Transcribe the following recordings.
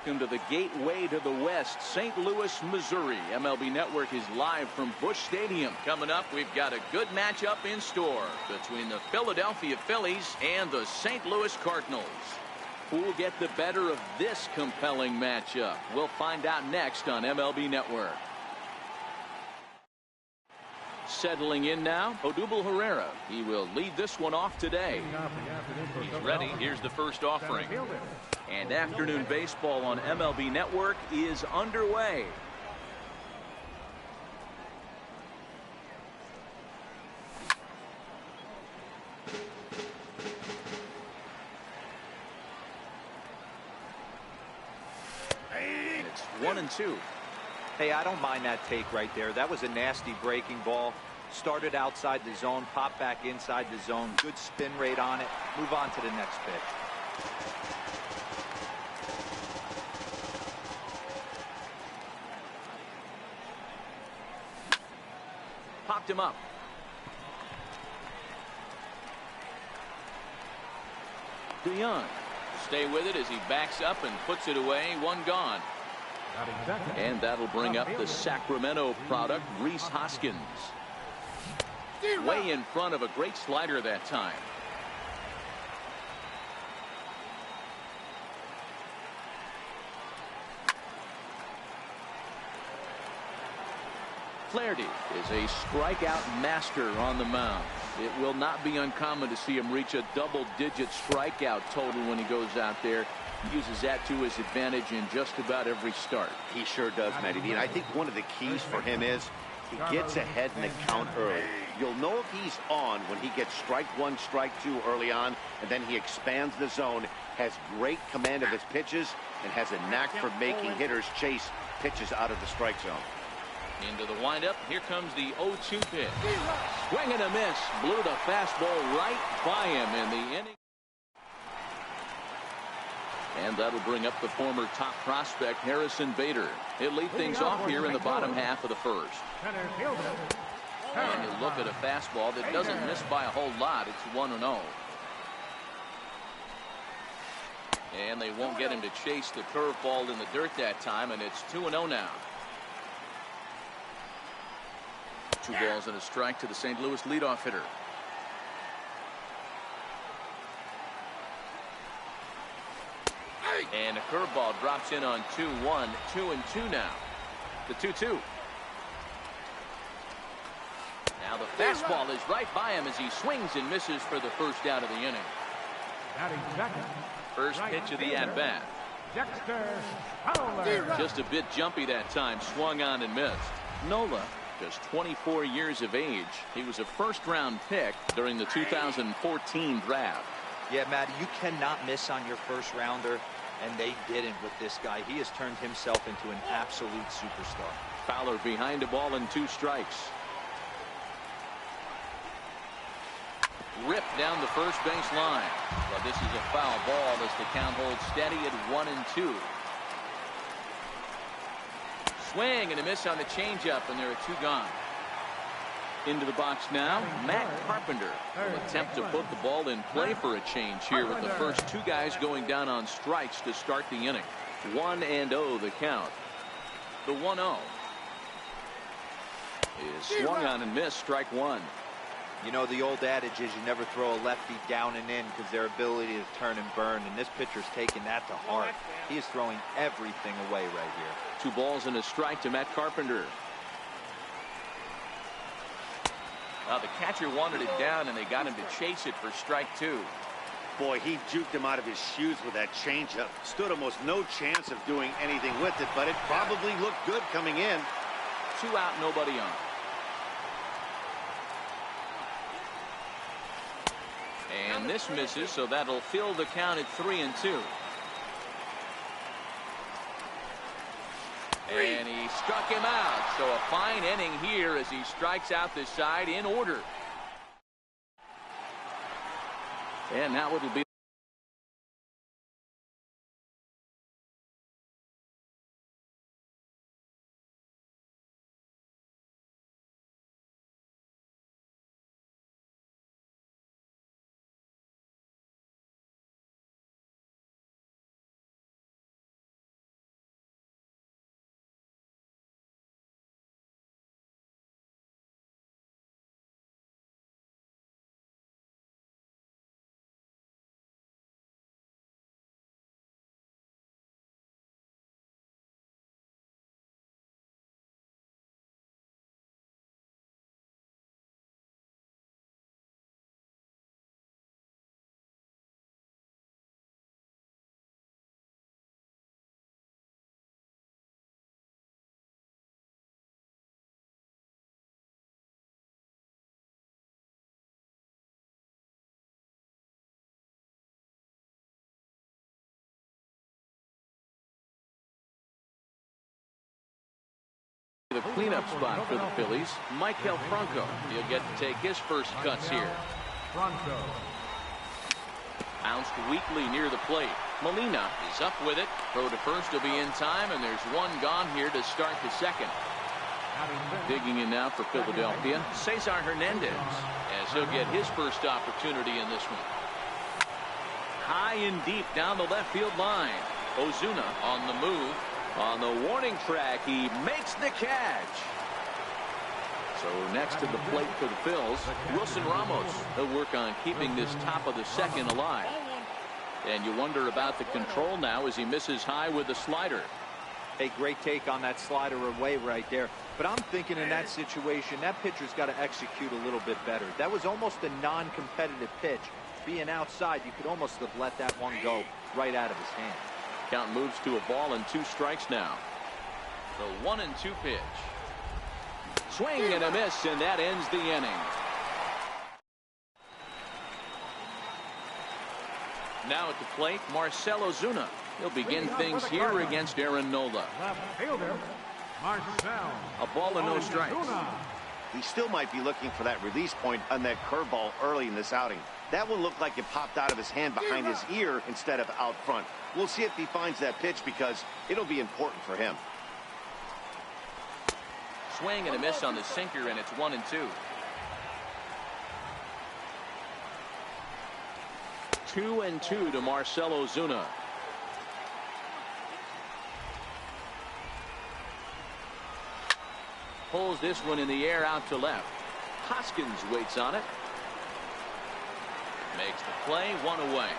welcome to the gateway to the West, St. Louis, Missouri. MLB Network is live from Busch Stadium. Coming up, we've got a good matchup in store between the Philadelphia Phillies and the St. Louis Cardinals. Who will get the better of this compelling matchup? We'll find out next on MLB Network. Settling in now, Odubel Herrera. He will lead this one off today. He's ready. Here's the first offering. And afternoon baseball on MLB Network is underway. And it's 1-2. Hey, I don't mind that take right there. That was a nasty breaking ball. Started outside the zone, popped back inside the zone. Good spin rate on it. Move on to the next pitch. Popped him up. DeYoung. Stay with it as he backs up and puts it away. One gone. And that'll bring up the Sacramento product, Rhys Hoskins. Way in front of a great slider that time. Flaherty is a strikeout master on the mound. It will not be uncommon to see him reach a double-digit strikeout total when he goes out there. He uses that to his advantage in just about every start. He sure does, Matty V. And I think one of the keys for him is he gets ahead in the count early. You'll know if he's on when he gets strike one, strike two early on, and then he expands the zone, has great command of his pitches, and has a knack for making hitters chase pitches out of the strike zone. Into the windup. Here comes the 0-2 pitch. Swing and a miss. Blew the fastball right by him in the inning. And that'll bring up the former top prospect, Harrison Bader. He'll lead things off here in the bottom half of the first. And you look at a fastball that doesn't miss by a whole lot. It's 1-0. And they won't get him to chase the curveball in the dirt that time, and it's 2-0 now. 2 balls and a strike to the St. Louis leadoff hitter. And a curveball drops in on 2-1. 2-2 now. The 2-2. Now the fastball is right by him as he swings and misses for the first out of the inning. First pitch of the at-bat. Just a bit jumpy that time. Swung on and missed. Nola, just 24 years of age. He was a first-round pick during the 2014 draft. Yeah, Matt, you cannot miss on your first rounder, and they didn't with this guy. He has turned himself into an absolute superstar. Fowler behind a ball and 2 strikes. Ripped down the first base line. But this is a foul ball as the count holds steady at 1-2. Swing and a miss on the changeup, and there are 2 gone. Into the box now, Matt Carpenter will attempt to put the ball in play for a change here with the first 2 guys going down on strikes to start the inning. 1-0 the count. The 1-0 is swung on and missed. Strike 1. You know, the old adage is you never throw a lefty down and in because their ability to turn and burn, and this pitcher's taking that to heart. He is throwing everything away right here. 2 balls and a strike to Matt Carpenter. The catcher wanted it down, and they got him to chase it for strike 2. Boy, he juked him out of his shoes with that changeup. Stood almost no chance of doing anything with it, but it probably looked good coming in. 2 out, nobody on. And this misses, so that'll fill the count at 3-2. And he struck him out. So a fine inning here as he strikes out this side in order. And now it'll be The cleanup spot for the Phillies, Michael Franco. He'll get to take his first cuts here. Franco. Bounced weakly near the plate. Molina is up with it. Throw to first will be in time, and there's one gone here to start the second. Digging in now for Philadelphia, Cesar Hernandez, as he'll get his first opportunity in this one. High and deep down the left field line. Ozuna on the move. On the warning track, he makes the catch. So next to the plate for the Phils, Wilson Ramos. He'll work on keeping this top of the second alive. And you wonder about the control now as he misses high with the slider. A great take on that slider away right there. But I'm thinking in that situation, that pitcher's got to execute a little bit better. That was almost a non-competitive pitch. Being outside, you could almost have let that one go right out of his hand. Count moves to a ball and 2 strikes now. The 1-2 pitch. Swing and a miss, and that ends the inning. Now at the plate, Marcell Ozuna. He'll begin things here against Aaron Nola. Left fielder, Marcell. A ball and no strikes. He still might be looking for that release point on that curveball early in this outing. That one looked like it popped out of his hand behind his ear instead of out front. We'll see if he finds that pitch because it'll be important for him. Swing and a miss on the sinker, and it's 1-2. 2-2 to Marcell Ozuna. Pulls this one in the air out to left. Hoskins waits on it. Makes the play, 1 away.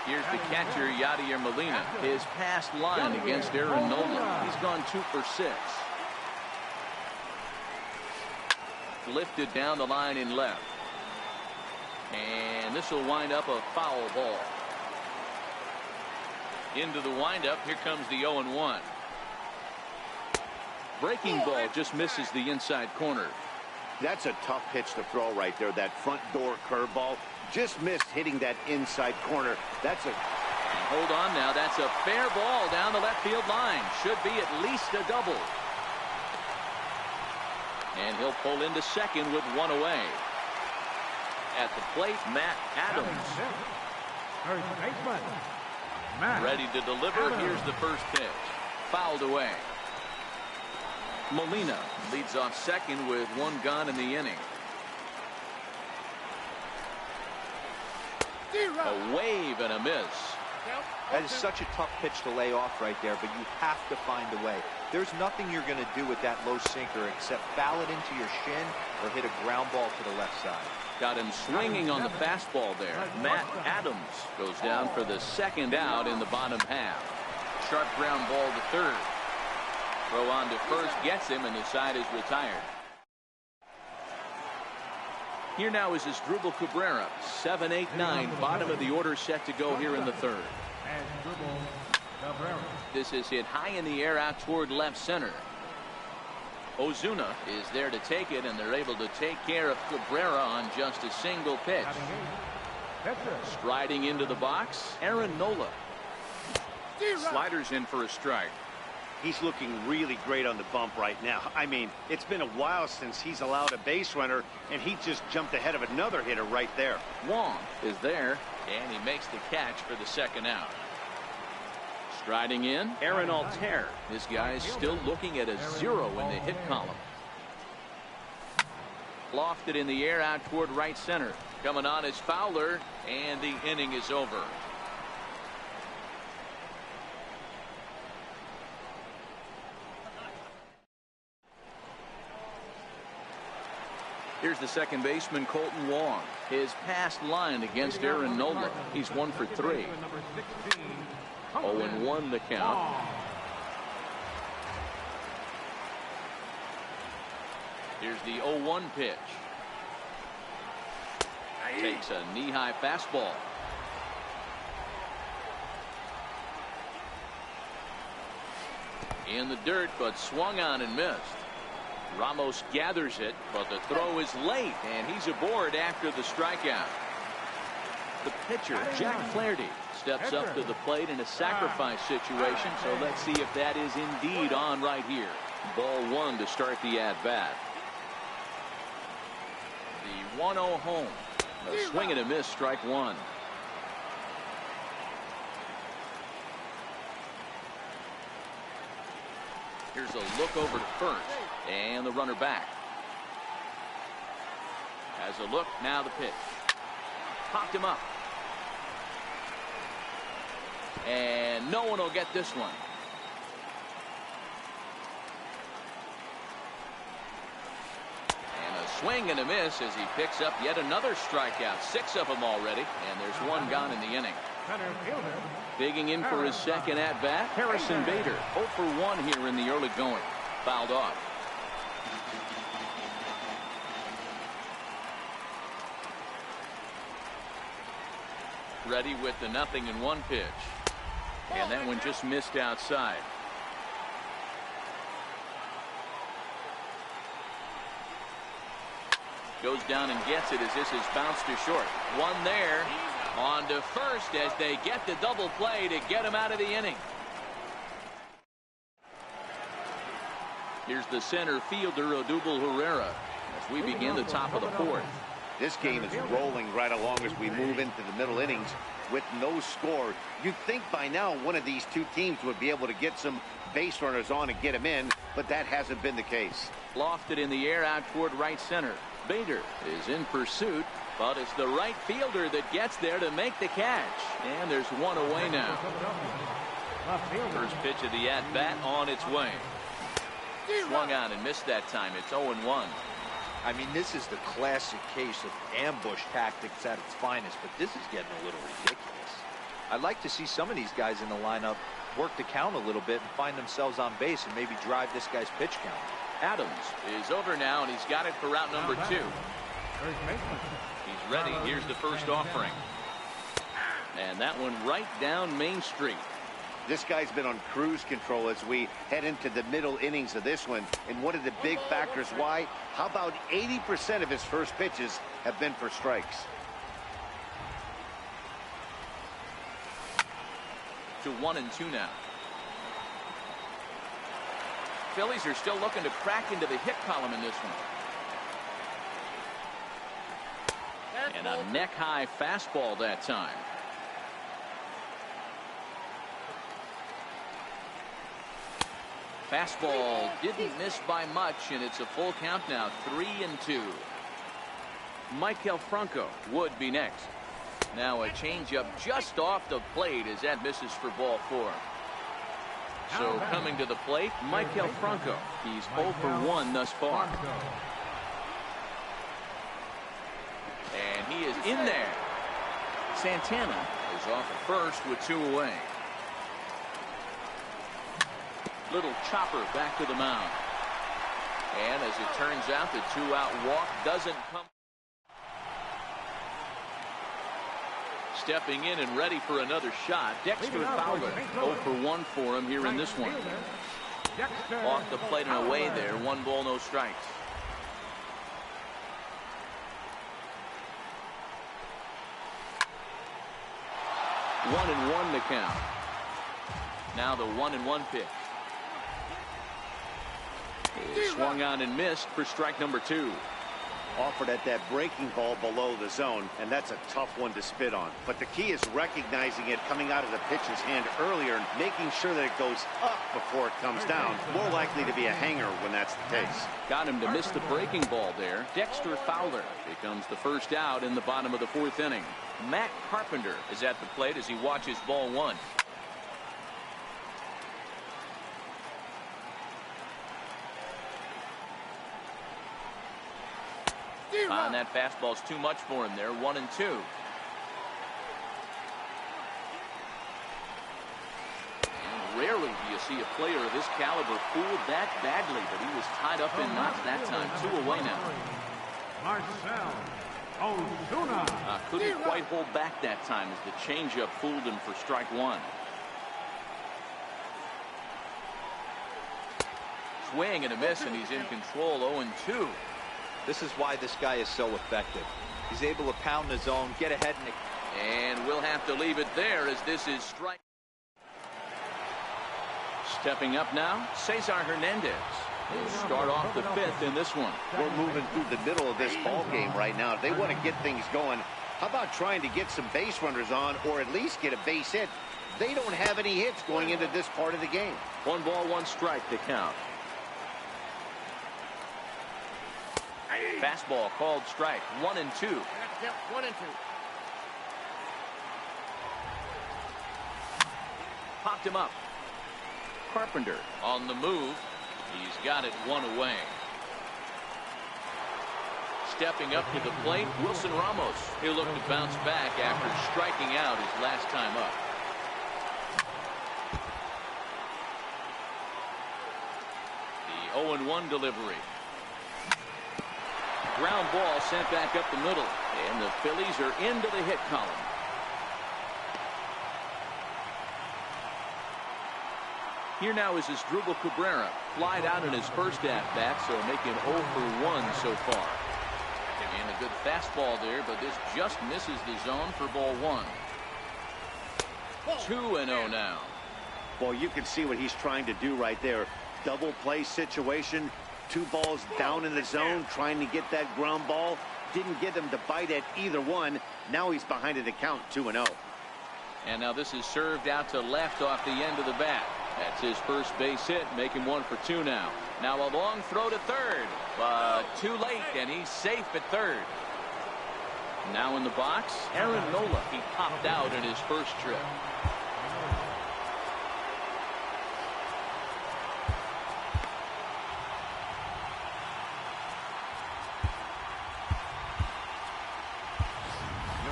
Here's the catcher, Yadier Molina. His past line against Aaron Nola. He's gone 2 for 6. Lifted down the line in left. And this will wind up a foul ball. Into the windup. Here comes the 0-1. Breaking ball just misses the inside corner. That's a tough pitch to throw right there. That front door curveball just missed hitting that inside corner. That's a... Hold on now. That's a fair ball down the left field line. Should be at least a double. And he'll pull into second with 1 away. At the plate, Matt Adams. First baseman, Matt Ready to deliver. Adams. Here's the first pitch. Fouled away. Molina leads off second with 1 gone in the inning. A wave and a miss. That is such a tough pitch to lay off right there, but you have to find a way. There's nothing you're going to do with that low sinker except foul it into your shin or hit a ground ball to the left side. Got him swinging on the fastball there. Matt Adams goes down for the second out in the bottom half. Sharp ground ball to third. Throw on to first gets him, and the side is retired. Here now is Asdrubal Cabrera. 7-8-9, bottom of the order set to go here in the third. This is hit high in the air out toward left center. Ozuna is there to take it, and they're able to take care of Cabrera on just a single pitch. Striding into the box, Aaron Nola. Sliders in for a strike. He's looking really great on the bump right now. I mean, it's been a while since he's allowed a base runner, and he just jumped ahead of another hitter right there. Wong is there, and he makes the catch for the second out. Striding in, Aaron Altair. This guy's still looking at a 0 in the hit column. Lofted in the air out toward right center. Coming on is Fowler, and the inning is over. Here's the second baseman, Colton Wong. His past line against Aaron Nola. He's 1 for 3. 0-1 the count. Here's the 0-1 pitch. Takes a knee-high fastball. In the dirt, but swung on and missed. Ramos gathers it, but the throw is late, and he's aboard after the strikeout. The pitcher, Jack Flaherty, steps up to the plate in a sacrifice situation, so let's see if that is indeed on right here. Ball one to start the at-bat. The 1-0 home. A swing and a miss, strike one. Here's a look over to first, and the runner back. Has a look, now the pitch. Popped him up. And no one will get this one. And a swing and a miss as he picks up yet another strikeout. 6 of them already, and there's one gone in the inning. Digging in for his second at-bat, Harrison Bader. 0 for 1 here in the early going. Fouled off. Ready with the 0-1 pitch. And that one just missed outside. Goes down and gets it as this is bounced to short. One there. On to first as they get the double play to get him out of the inning. Here's the center fielder, Odubel Herrera, as we begin the top of the 4th. This game is rolling right along as we move into the middle innings with no score. You'd think by now one of these two teams would be able to get some base runners on and get them in, but that hasn't been the case. Lofted in the air out toward right center. Bader is in pursuit, but it's the right fielder that gets there to make the catch. And there's one away now. First pitch of the at-bat on its way. Swung on and missed that time. It's 0-1. I mean, this is the classic case of ambush tactics at its finest, but this is getting a little ridiculous. I'd like to see some of these guys in the lineup work the count a little bit and find themselves on base and maybe drive this guy's pitch count. Adams is over now, and he's got it for route number 2. He's ready. Here's the first offering. And that one right down Main Street. This guy's been on cruise control as we head into the middle innings of this one. And one of the big factors why, how about 80% of his first pitches have been for strikes? To 1-2 now. Phillies are still looking to crack into the hit column in this one. And a neck-high fastball that time. Fastball didn't miss by much, and it's a full count now, 3-2. Maikel Franco would be next. Now a changeup just off the plate as that misses for ball 4. So coming to the plate, Maikel Franco. He's 0 for 1 thus far. And he is in there. Santana is off at first with 2 away. Little chopper back to the mound. And as it turns out, the 2-out walk doesn't come. Stepping in and ready for another shot, Dexter Fowler. 0 for 1 for him here in this one. Off the plate and away there. 1 ball, no strikes. One and one to count. Now the 1-1 pitch. Swung on and missed for strike number 2. Offered at that breaking ball below the zone, and that's a tough one to spit on. But the key is recognizing it coming out of the pitcher's hand earlier and making sure that it goes up before it comes down. More likely to be a hanger when that's the case. Got him to miss the breaking ball there. Dexter Fowler becomes the first out in the bottom of the 4th inning. Matt Carpenter is at the plate as he watches ball 1. And that fastball's too much for him there. 1-2. And rarely do you see a player of this caliber fooled that badly, but he was tied up in knots that time. 2 away now. Marcell Ozuna. Couldn't quite hold back that time as the changeup fooled him for strike 1. Swing and a miss, and he's in control. 0-2. This is why this guy is so effective. He's able to pound the zone, get ahead in the And we'll have to leave it there as this is strike. Stepping up now, Cesar Hernandez. He'll start off the fifth in this one. We're moving through the middle of this ball game right now. If they want to get things going, how about trying to get some base runners on or at least get a base hit? They don't have any hits going into this part of the game. 1 ball, 1 strike to count. Fastball called strike. 1 and 2. Yep, 1 and 2. Popped him up. Carpenter on the move. He's got it 1 away. Stepping up to the plate, Wilson Ramos. He'll look to bounce back after striking out his last time up. The 0-1 delivery. Ground ball sent back up the middle, and the Phillies are into the hit column. Here now is Asdrubal Cabrera. Flied out in his first at-bat, so making 0 for 1 so far. And a good fastball there, but this just misses the zone for ball 1. 2-0 now. Well, you can see what he's trying to do right there. Double play situation. 2 balls down in the zone, trying to get that ground ball. Didn't get him to bite at either one. Now he's behind at the count, 2-0. And now this is served out to left off the end of the bat. That's his first base hit, making 1 for 2 now. Now a long throw to third, but too late, and he's safe at third. Now in the box, Aaron Nola. He popped out in his first trip.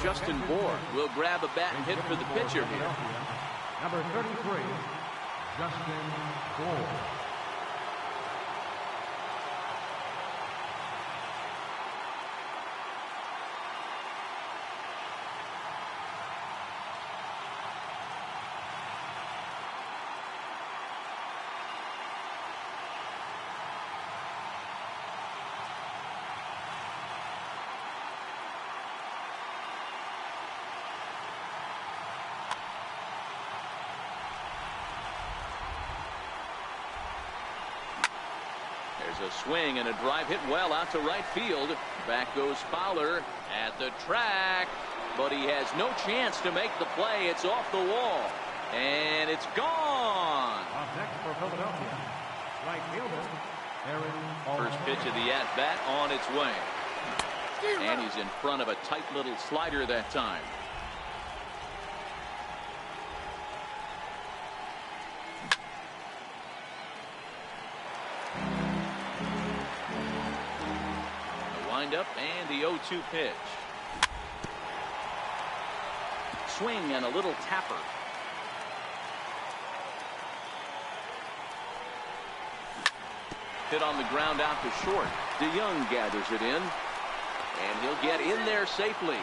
Justin Bour will grab a bat and hit for the pitcher here. Number 33, Justin Bour. There's a swing and a drive hit well out to right field. Back goes Fowler at the track, but he has no chance to make the play. It's off the wall, and it's gone. Up next for Philadelphia, right fielder, Aaron. First pitch of the at-bat on its way. And he's in front of a tight little slider that time. Up and the 0-2 pitch. Swing and a little tapper. Hit on the ground out to short. DeYoung gathers it in, and he'll get in there safely.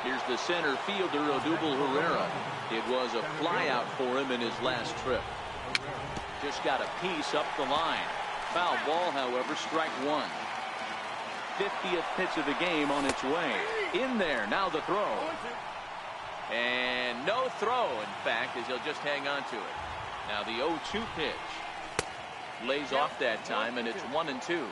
Here's the center fielder, Odubel Herrera. It was a flyout for him in his last trip. Just got a piece up the line. Foul ball, however, strike 1. 50th pitch of the game on its way. In there, now the throw. And no throw, in fact, as he'll just hang on to it. Now the 0-2 pitch. Lays off that time, and it's 1-2.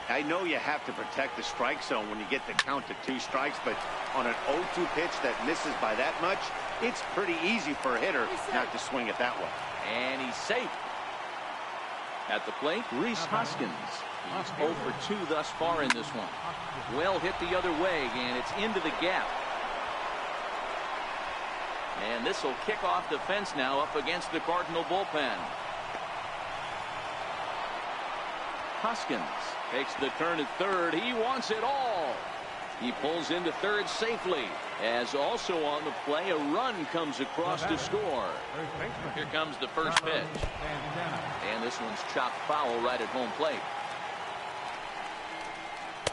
I know you have to protect the strike zone when you get the count to 2 strikes, but on an 0-2 pitch that misses by that much, it's pretty easy for a hitter not to swing it that way. And he's safe. At the plate, Rhys Hoskins. He's 0 for 2 thus far in this one. Well hit the other way, and it's into the gap. And this will kick off the fence now up against the Cardinal bullpen. Hoskins takes the turn at third. He wants it all. He pulls into third safely, as also on the play a run comes across to score. Here comes the first pitch. And this one's chopped foul right at home plate.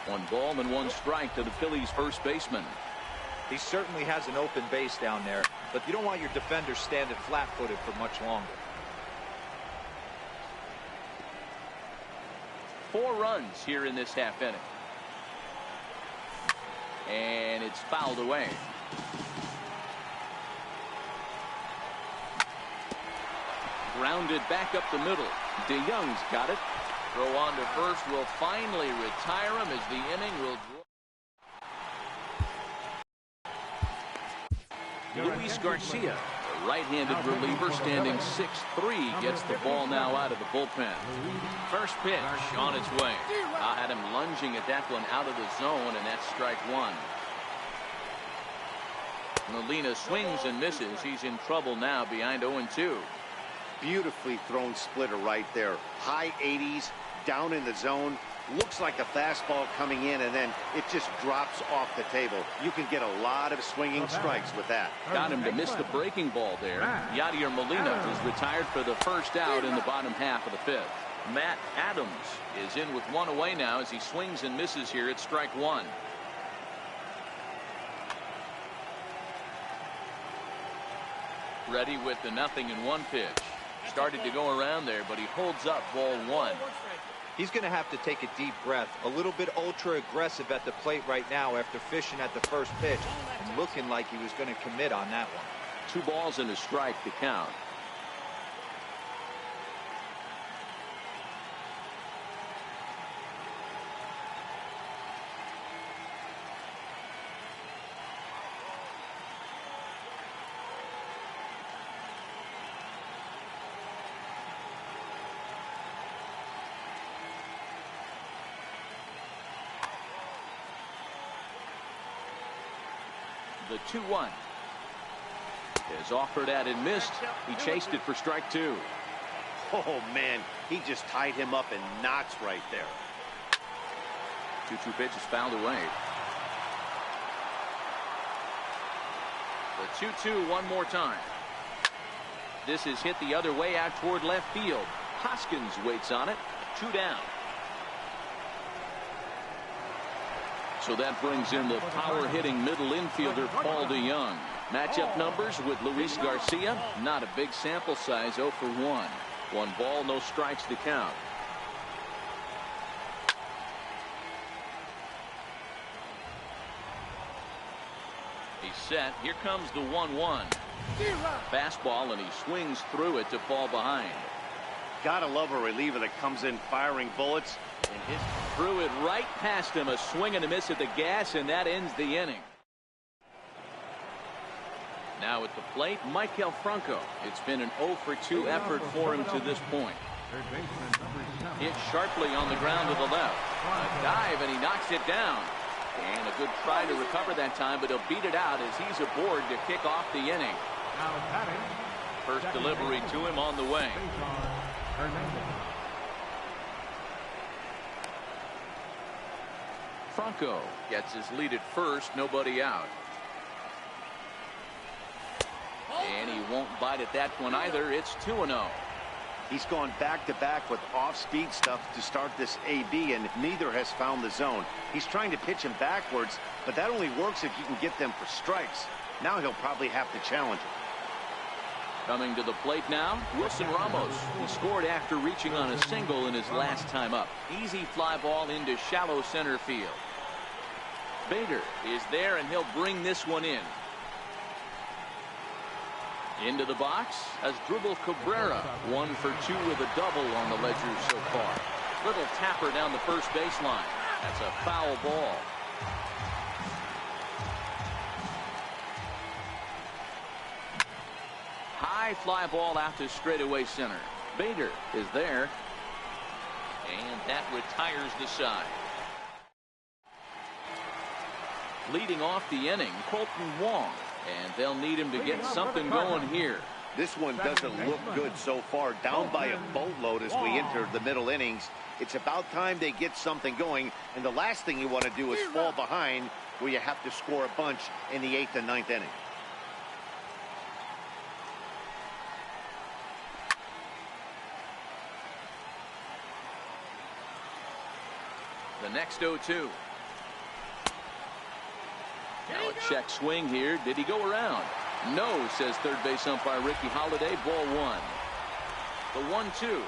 1 ball and 1 strike to the Phillies first baseman. He certainly has an open base down there, but you don't want your defender standing flat-footed for much longer. 4 runs here in this half inning. And it's fouled away. Grounded back up the middle. DeYoung's got it. Throw on to first will finally retire him as the inning will draw. Luis Garcia, the right-handed reliever, standing 6'3", gets the ball now out of the bullpen. First pitch on its way. I had him lunging at that one out of the zone, and that's strike one. Molina swings and misses. He's in trouble now, behind 0-2. Beautifully thrown splitter right there. High 80s, down in the zone. Looks like a fastball coming in, and then it just drops off the table. You can get a lot of swinging strikes with that. Got him to miss the breaking ball there. Yadier Molina is retired for the first out in the bottom half of the fifth. Matt Adams is in with one away now as he swings and misses here at strike one. Ready with the 0-1 pitch. Started to go around there, but he holds up ball one. He's going to have to take a deep breath. A little bit ultra aggressive at the plate right now after fishing at the first pitch and looking like he was going to commit on that one. 2 balls and a strike to count. The 2-1 is offered at and missed. He chased it for strike 2. Oh, man, he just tied him up in knots right there. 2-2 pitch is fouled away. The 2-2 one more time. This is hit the other way out toward left field. Hoskins waits on it. 2 down. So that brings in the power-hitting middle infielder Paul DeYoung. Matchup numbers with Luis Garcia. Not a big sample size, 0 for 1. 1 ball, no strikes to count. He's set. Here comes the 1-1. Fastball, and he swings through it to fall behind. Gotta love a reliever that comes in firing bullets. Threw it right past him, a swing and a miss at the gas, and that ends the inning. Now at the plate, Maikel Franco. It's been an 0 for 2 effort for him to this point. Hit sharply on the ground to the left. A dive, and he knocks it down. And a good try to recover that time, but he'll beat it out as he's aboard to kick off the inning. First delivery to him on the way. Franco gets his lead at first, nobody out. And he won't bite at that one either. It's 2-0. He's gone back-to-back with off-speed stuff to start this AB, and neither has found the zone. He's trying to pitch him backwards, but that only works if you can get them for strikes. Now he'll probably have to challenge him. Coming to the plate now, Wilson Ramos. He scored after reaching on a single in his last time up. Easy fly ball into shallow center field. Bader is there, and he'll bring this one in. Into the box as Dribble Cabrera. 1 for 2 with a double on the ledger so far. Little tapper down the first baseline. That's a foul ball. High fly ball out to straightaway center. Bader is there. And that retires the side. Leading off the inning, Colton Wong. And they'll need him to get something going here. This one doesn't look good so far. Down by a boatload as we enter the middle innings. It's about time they get something going. And the last thing you want to do is fall behind where you have to score a bunch in the 8th and 9th inning. The next 0-2. Now a check swing here. Did he go around? No, says third base umpire Ricky Holiday. Ball 1. The 1-2.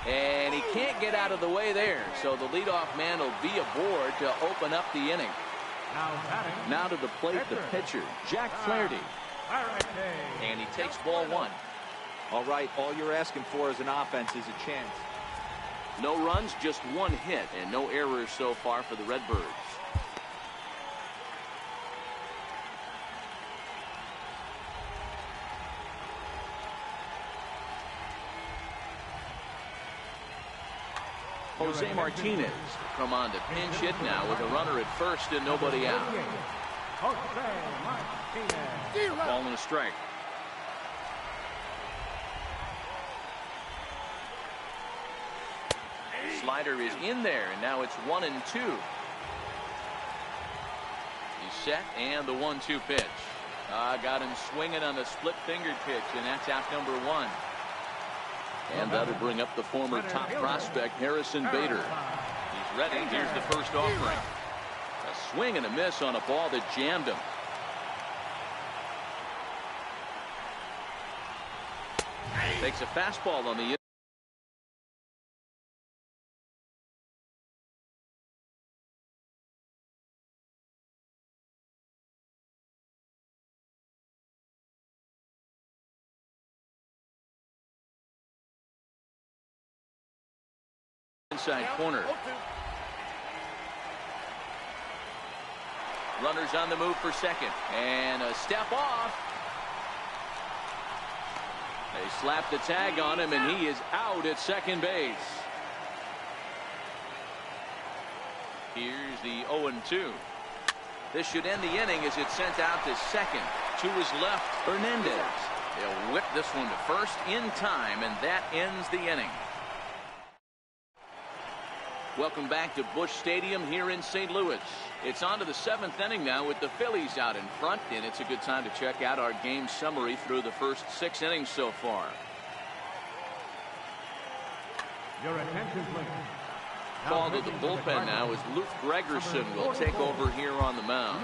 And he can't get out of the way there. So the leadoff man will be aboard to open up the inning. Now to the plate, the pitcher, Jack Flaherty. And he takes ball one. All right, all you're asking for as an offense is a chance. No runs, just one hit, and no errors so far for the Redbirds. Jose Martinez come on to pinch hit now with a runner at first and nobody out. Ball and a strike. Slider is in there, and now it's 1-2. He's set, and the 1-2 pitch. Got him swinging on the split-fingered pitch, and that's out number one. And that'll bring up the former top prospect, Harrison Bader. He's ready. Here's the first offering. A swing and a miss on a ball that jammed him. Takes a fastball on the inside corner. Runners on the move for second, and a step off. They slap the tag on him, and he is out at second base. Here's the 0-2. This should end the inning as it's sent out to second. To his left, Hernandez. They'll whip this one to first in time, and that ends the inning. Welcome back to Busch Stadium here in St. Louis. It's on to the seventh inning now with the Phillies out in front, and it's a good time to check out our game summary through the first 6 innings so far. Your attention, please. Call to the bullpen now as Luke Gregerson will take over here on the mound.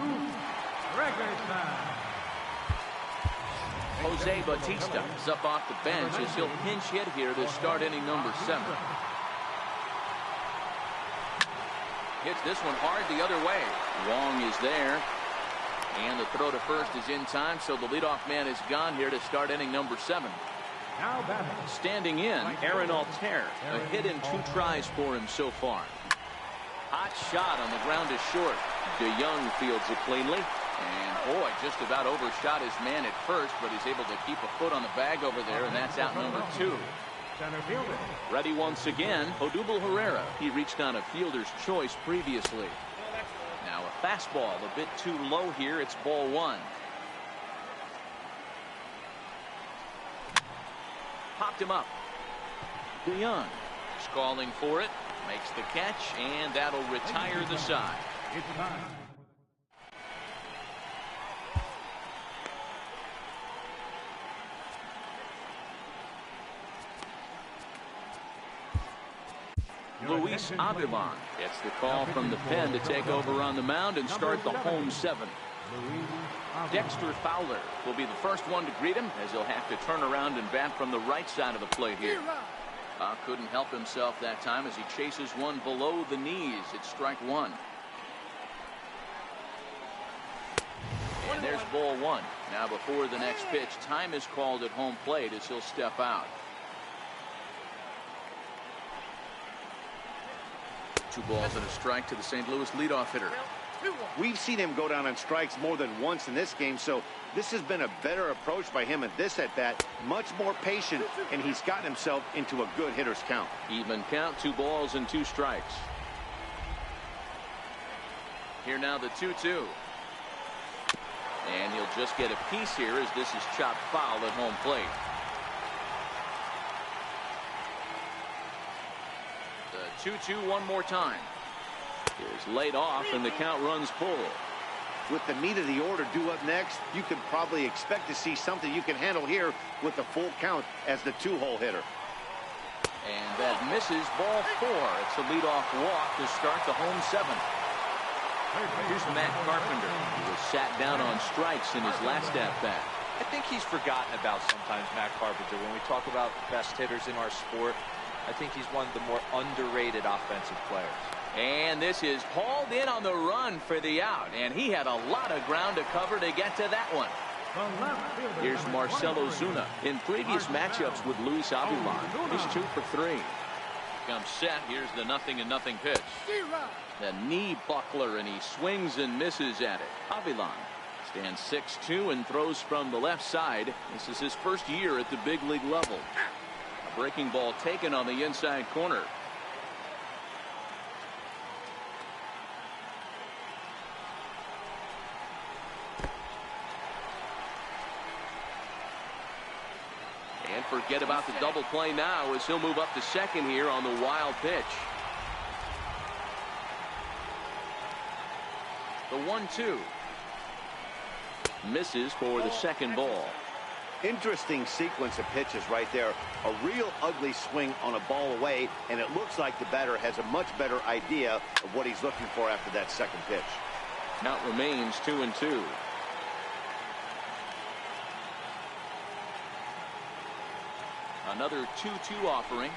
Jose Bautista is up off the bench as he'll pinch hit here to start inning number 7. Hits this one hard the other way. Wong is there. And the throw to first is in time, so the leadoff man is gone here to start inning number 7. Standing in, Aaron Altair. A hit in 2 tries for him so far. Hot shot on the ground is short. DeYoung fields it cleanly. And boy, just about overshot his man at first, but he's able to keep a foot on the bag over there, and that's out number 2. Ready once again, Odubel Herrera. He reached on a fielder's choice previously. Now a fastball a bit too low here. It's ball 1. Popped him up. DeYoung is calling for it. Makes the catch, and that'll retire the side. Luis Avilan gets the call from the pen to take over on the mound and start the home 7. Dexter Fowler will be the first one to greet him as he'll have to turn around and bat from the right side of the plate here. Couldn't help himself that time as he chases one below the knees. It's strike 1. And there's ball 1. Now before the next pitch, time is called at home plate as he'll step out. 2 balls and a strike to the St. Louis leadoff hitter. We've seen him go down on strikes more than once in this game, so this has been a better approach by him at this at-bat. Much more patient, and he's gotten himself into a good hitter's count. Even count, 2 balls and 2 strikes. Here now the 2-2. And he'll just get a piece here as this is chopped foul at home plate. The 2-2 one more time. Is laid off, and the count runs full. With the meat of the order due up next, you could probably expect to see something you can handle here with the full count as the 2-hole hitter. And that misses ball 4. It's a leadoff walk to start the home 7. Here's Matt Carpenter, who was sat down on strikes in his last at-bat. I think he's forgotten about sometimes, Matt Carpenter. When we talk about best hitters in our sport, I think he's one of the more underrated offensive players. And this is hauled in on the run for the out. And he had a lot of ground to cover to get to that one. Here's Marcelo Zuna. In previous matchups with Luis Avilan, he's 2 for 3. Comes set. Here's the 0-0 pitch. The knee buckler, and he swings and misses at it. Avilan stands 6'2" and throws from the left side. This is his first year at the big league level. A breaking ball taken on the inside corner. And forget about the double play now as he'll move up to second here on the wild pitch. The 1-2. Misses for the second ball. Interesting sequence of pitches right there. A real ugly swing on a ball away, and it looks like the batter has a much better idea of what he's looking for after that second pitch. Count remains 2-2. Another 2-2 offering.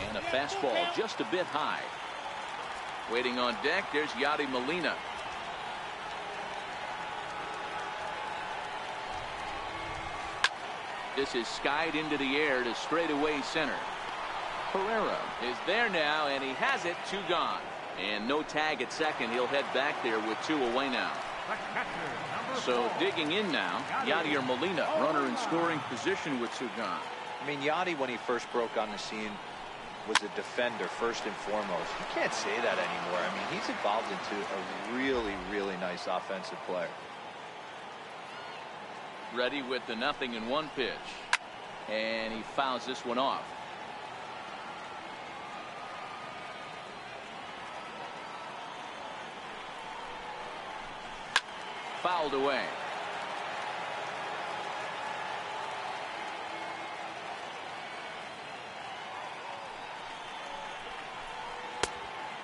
And a fastball just a bit high. Waiting on deck, there's Yadi Molina. This is skied into the air to straightaway center. Pereira is there now, and he has it. 2 gone. And no tag at second. He'll head back there with 2 away now. So digging in now, Yadier Molina, runner in scoring position with 2 gone. I mean, Yadi, when he first broke on the scene, was a defender first and foremost. You can't say that anymore. I mean, he's evolved into a really, really nice offensive player. Ready with the 0-1 pitch. And he fouls this one off. Fouled away.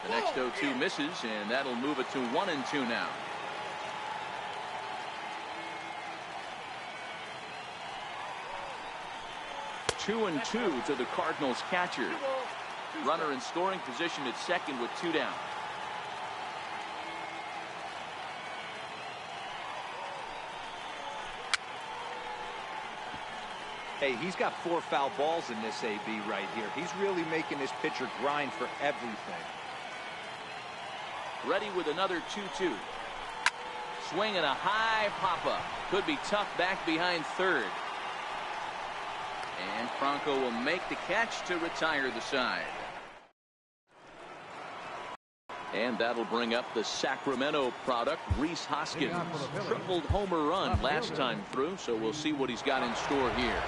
The next 0-2 misses, and that'll move it to 1-2 now. Two and 2 to the Cardinals catcher. Runner in scoring position at second with 2 down. Hey, he's got 4 foul balls in this AB right here. He's really making this pitcher grind for everything. Ready with another 2-2. Swing and a high pop-up. Could be tough back behind third. And Franco will make the catch to retire the side. And that'll bring up the Sacramento product, Rhys Hoskins. Tripled homer run last time through, so we'll see what he's got in store here.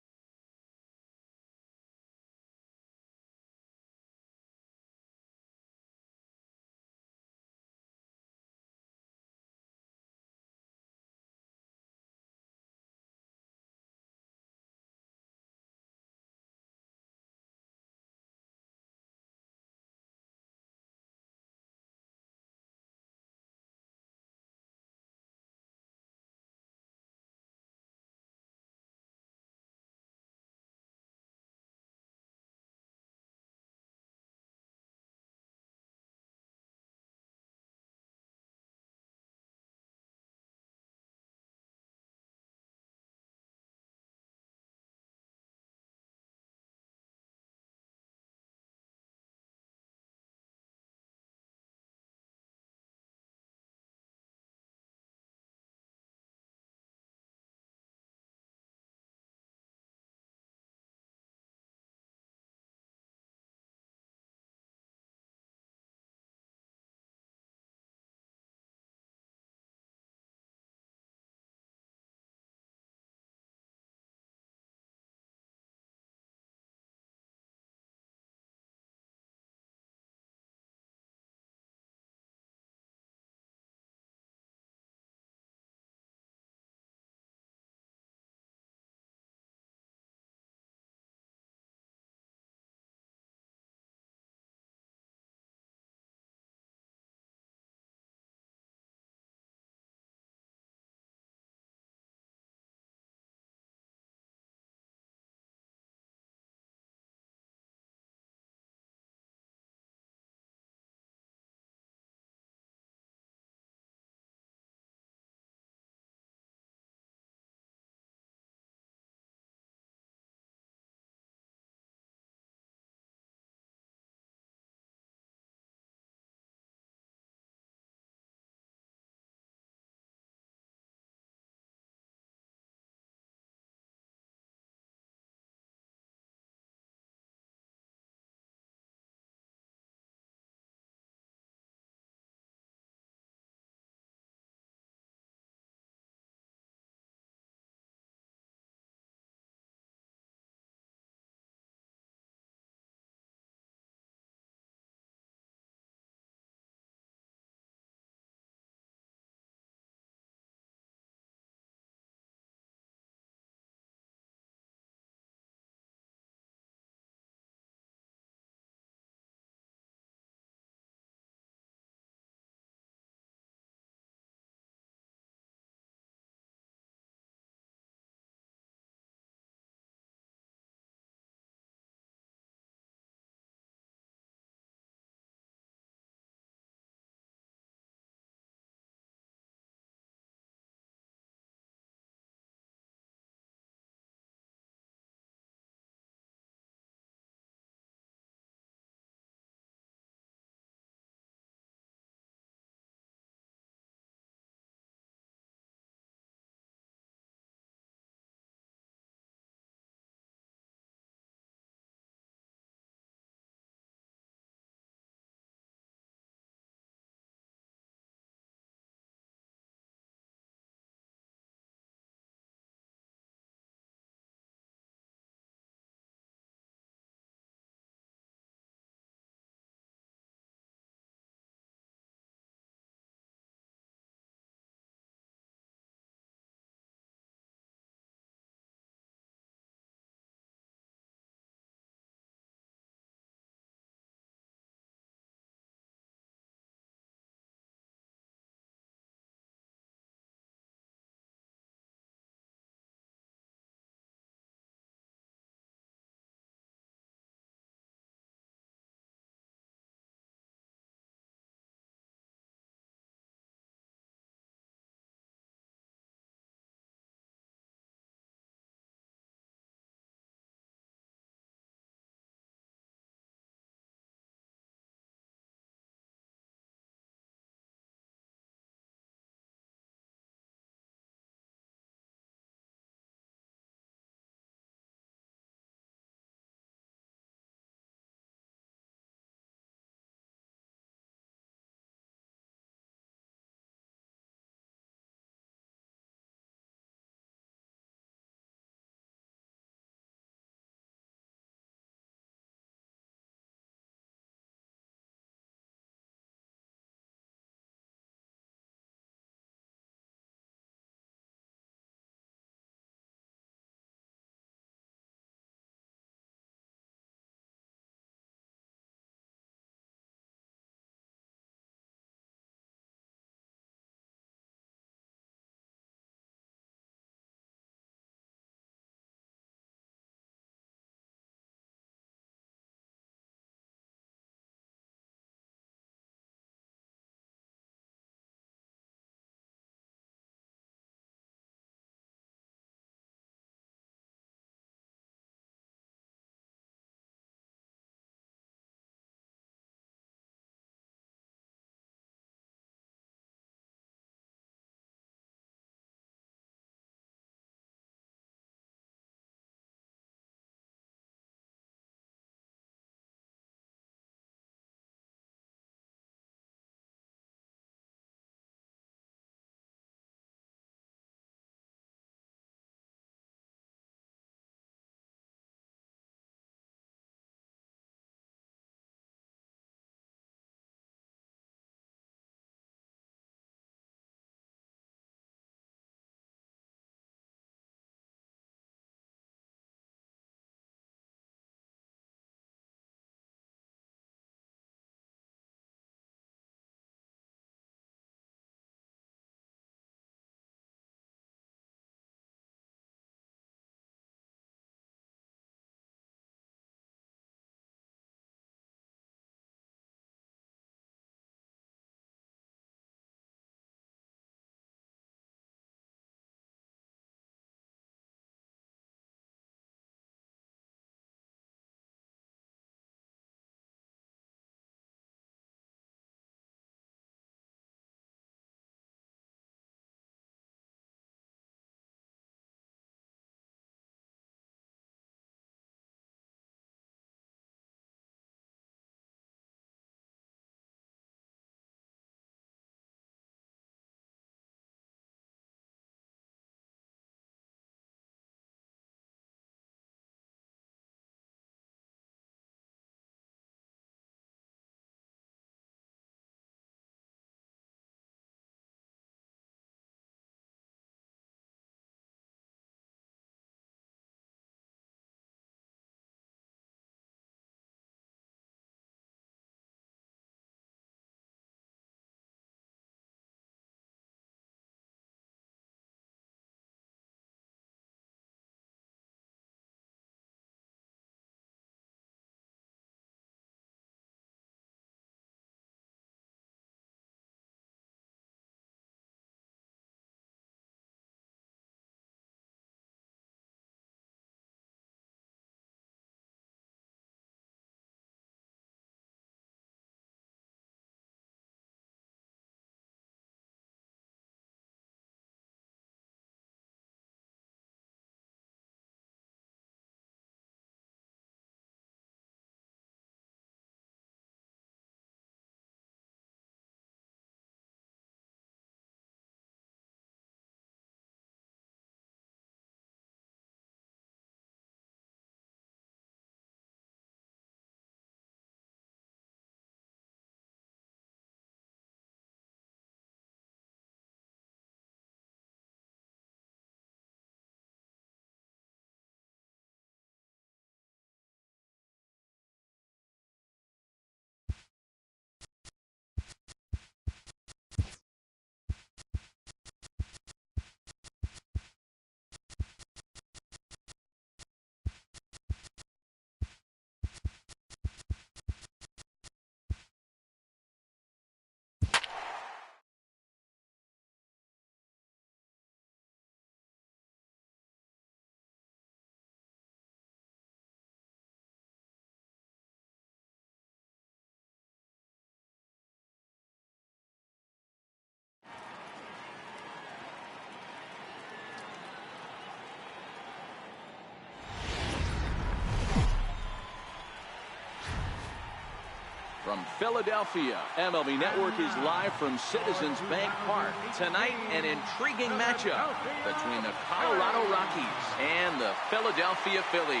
From Philadelphia, MLB Network is live from Citizens Bank Park. Tonight, an intriguing matchup between the Colorado Rockies and the Philadelphia Phillies.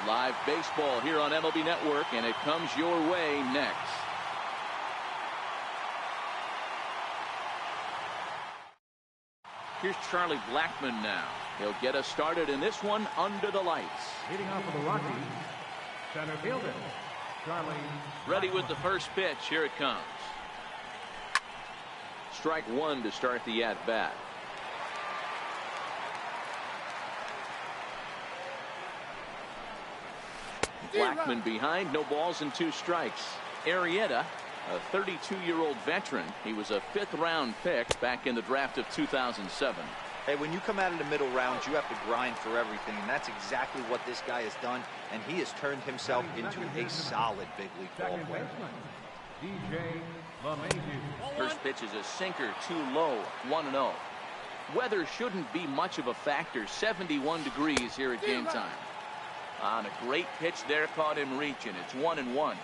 Live baseball here on MLB Network, and it comes your way next. Here's Charlie Blackmon now. He'll get us started in this one under the lights. Leading off for the Rockies, center fielder, Charlie. Ready with the first pitch. Here it comes. Strike one to start the at-bat. Blackmon behind, no balls and 2 strikes. Arrieta, a 32-year-old veteran. He was a 5th-round pick back in the draft of 2007. Hey, when you come out of the middle rounds, you have to grind for everything, and that's exactly what this guy has done, and he has turned himself into a solid big league ball player. First pitch is a sinker, too low, 1-0. Weather shouldn't be much of a factor. 71 degrees here at game time. On a great pitch there, caught him reaching. It's 1-1.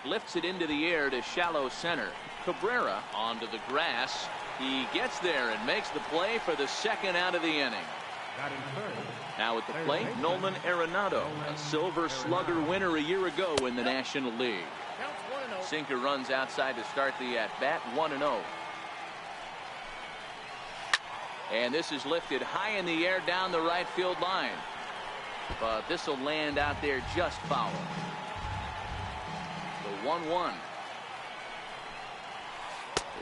Lifts it into the air to shallow center. Cabrera onto the grass. He gets there and makes the play for the 2nd out of the inning. Now at the plate, Nolan Arenado, a Silver Slugger winner a year ago in the National League. Sinker runs outside to start the at-bat, 1-0. And this is lifted high in the air down the right field line. But this will land out there just foul. The 1-1.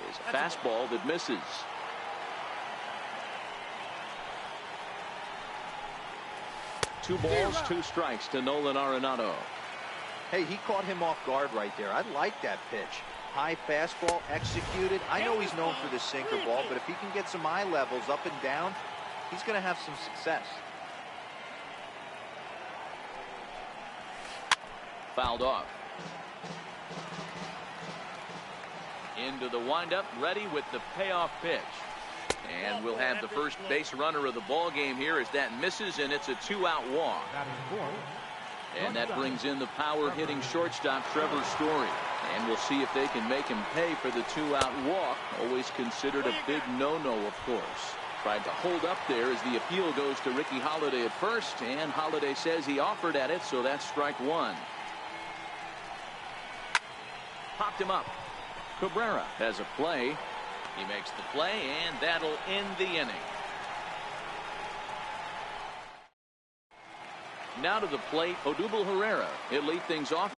Is a fastball that misses. Two balls, 2 strikes to Nolan Arenado. Hey, he caught him off guard right there. I like that pitch. High fastball executed. I know he's known for the sinker ball, but if he can get some eye levels up and down, he's going to have some success. Fouled off. Into the windup, ready with the payoff pitch. And we'll have the first base runner of the ball game here as that misses, and it's a 2-out walk. And that brings in the power-hitting shortstop Trevor Story. And we'll see if they can make him pay for the 2-out walk. Always considered a big no-no, of course. Tried to hold up there as the appeal goes to Ricky Holiday at first, and Holiday says he offered at it, so that's strike 1. Popped him up. Cabrera has a play. He makes the play, and that'll end the inning. Now to the plate, Odubel Herrera. He'll lead things off.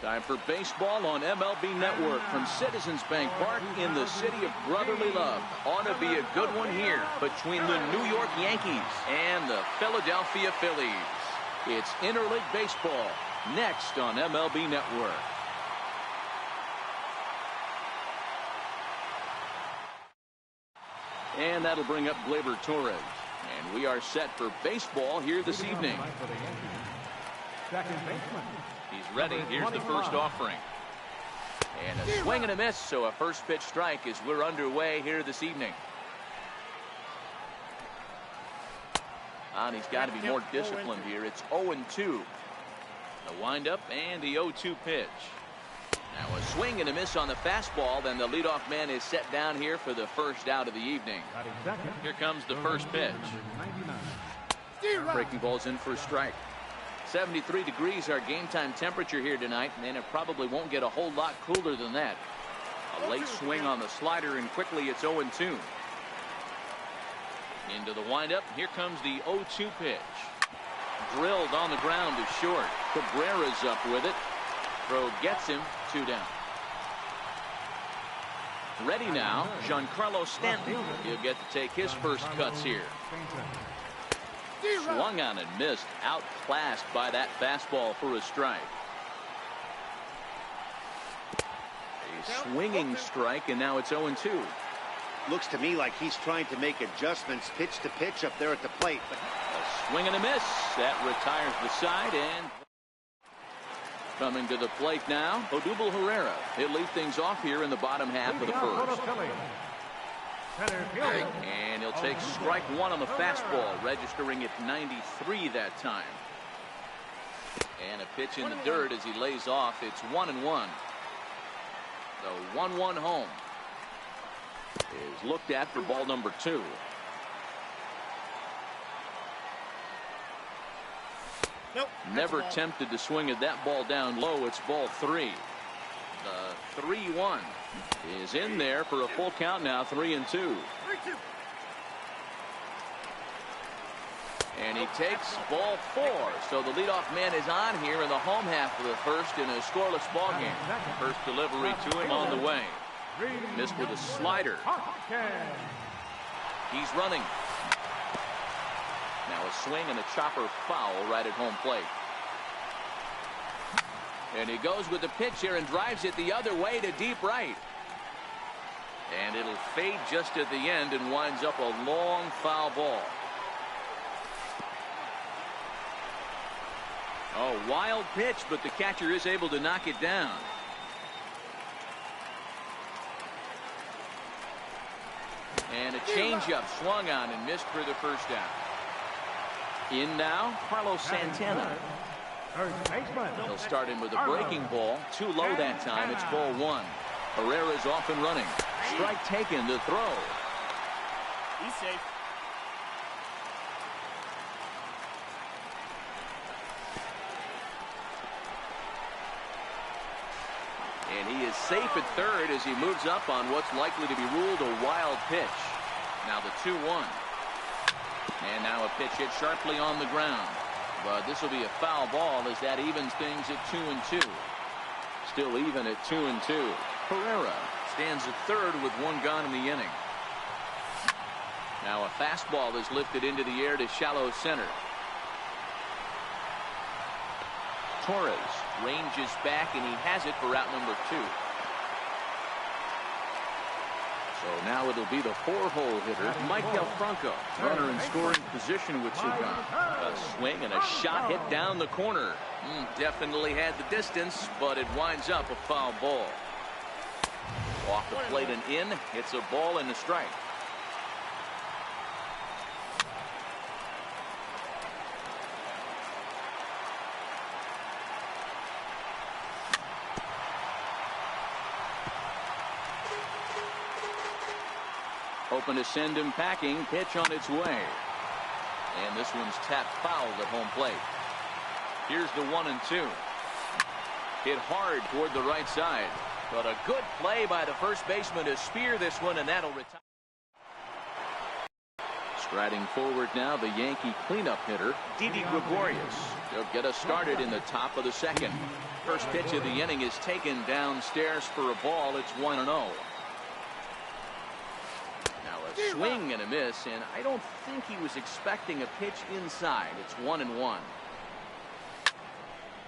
Time for baseball on MLB Network from Citizens Bank Park in the city of brotherly love. Ought to be a good one here between the New York Yankees and the Philadelphia Phillies. It's interleague baseball next on MLB Network. And that'll bring up Gleyber Torres. And we are set for baseball here this evening. He's ready. Here's the first offering. And a swing and a miss, so a first pitch strike as we're underway here this evening. And he's got to be more disciplined here. It's 0-2. The windup and the 0-2 pitch. Now a swing and a miss on the fastball. Then the leadoff man is set down here for the first out of the evening. Here comes the first pitch. Breaking ball's in for a strike. 73 degrees our game time temperature here tonight, and it probably won't get a whole lot cooler than that. A late swing on the slider, and quickly it's 0-2. Into the windup. Here comes the 0-2 pitch. Drilled on the ground to short. Cabrera's up with it. Throw gets him. 2 down. Ready now, Giancarlo Stanton. He'll get to take his first cuts here. Swung on and missed. Outclassed by that fastball for a strike. A swinging strike, and now it's 0-2. Looks to me like he's trying to make adjustments pitch to pitch up there at the plate. A swing and a miss. That retires the side, and coming to the plate now, Odubel Herrera. He'll lead things off here in the bottom half of the first. And he'll take strike one on the fastball, registering at 93 that time. And a pitch in the dirt as he lays off. It's 1-1. The 1-1 home is looked at for ball number 2. Nope. Never tempted to swing at that ball down low. It's ball 3. The 3-1 is in there for a full count now. 3-2. And he takes ball 4. So the leadoff man is on here in the home half of the first in a scoreless ball game. First delivery to him on the way. Missed with a slider. He's running. Now a swing and a chopper foul right at home plate. And he goes with the pitch here and drives it the other way to deep right. And it'll fade just at the end and winds up a long foul ball. Oh, wild pitch, but the catcher is able to knock it down. And a changeup swung on and missed for the first down. In now, Carlos Santana. He'll start in with a breaking ball. Too low that time. It's ball 1. Herrera's off and running. Strike taken to throw. He's safe. And he is safe at third as he moves up on what's likely to be ruled a wild pitch. Now the 2-1. And now a pitch hit sharply on the ground. But this will be a foul ball as that evens things at 2-2. Still even at 2-2. Herrera stands at third with 1 gone in the inning. Now a fastball is lifted into the air to shallow center. Torres ranges back, and he has it for out number 2. So now it'll be the 4-hole hitter, Michael Franco. Runner in scoring position with 2 gone. A swing and a shot hit down the corner. Definitely had the distance, but it winds up a foul ball. Off the plate and in. It's a ball and a strike. Hoping to send him packing. Pitch on its way. And this one's tapped foul at home plate. Here's the 1-2. Hit hard toward the right side. But a good play by the first baseman to spear this one, and that'll retire. Striding forward now, the Yankee cleanup hitter, Didi Gregorius. They'll get us started in the top of the second. First pitch of the inning is taken downstairs for a ball. It's 1-0. Now a swing and a miss, and I don't think he was expecting a pitch inside. It's 1-1.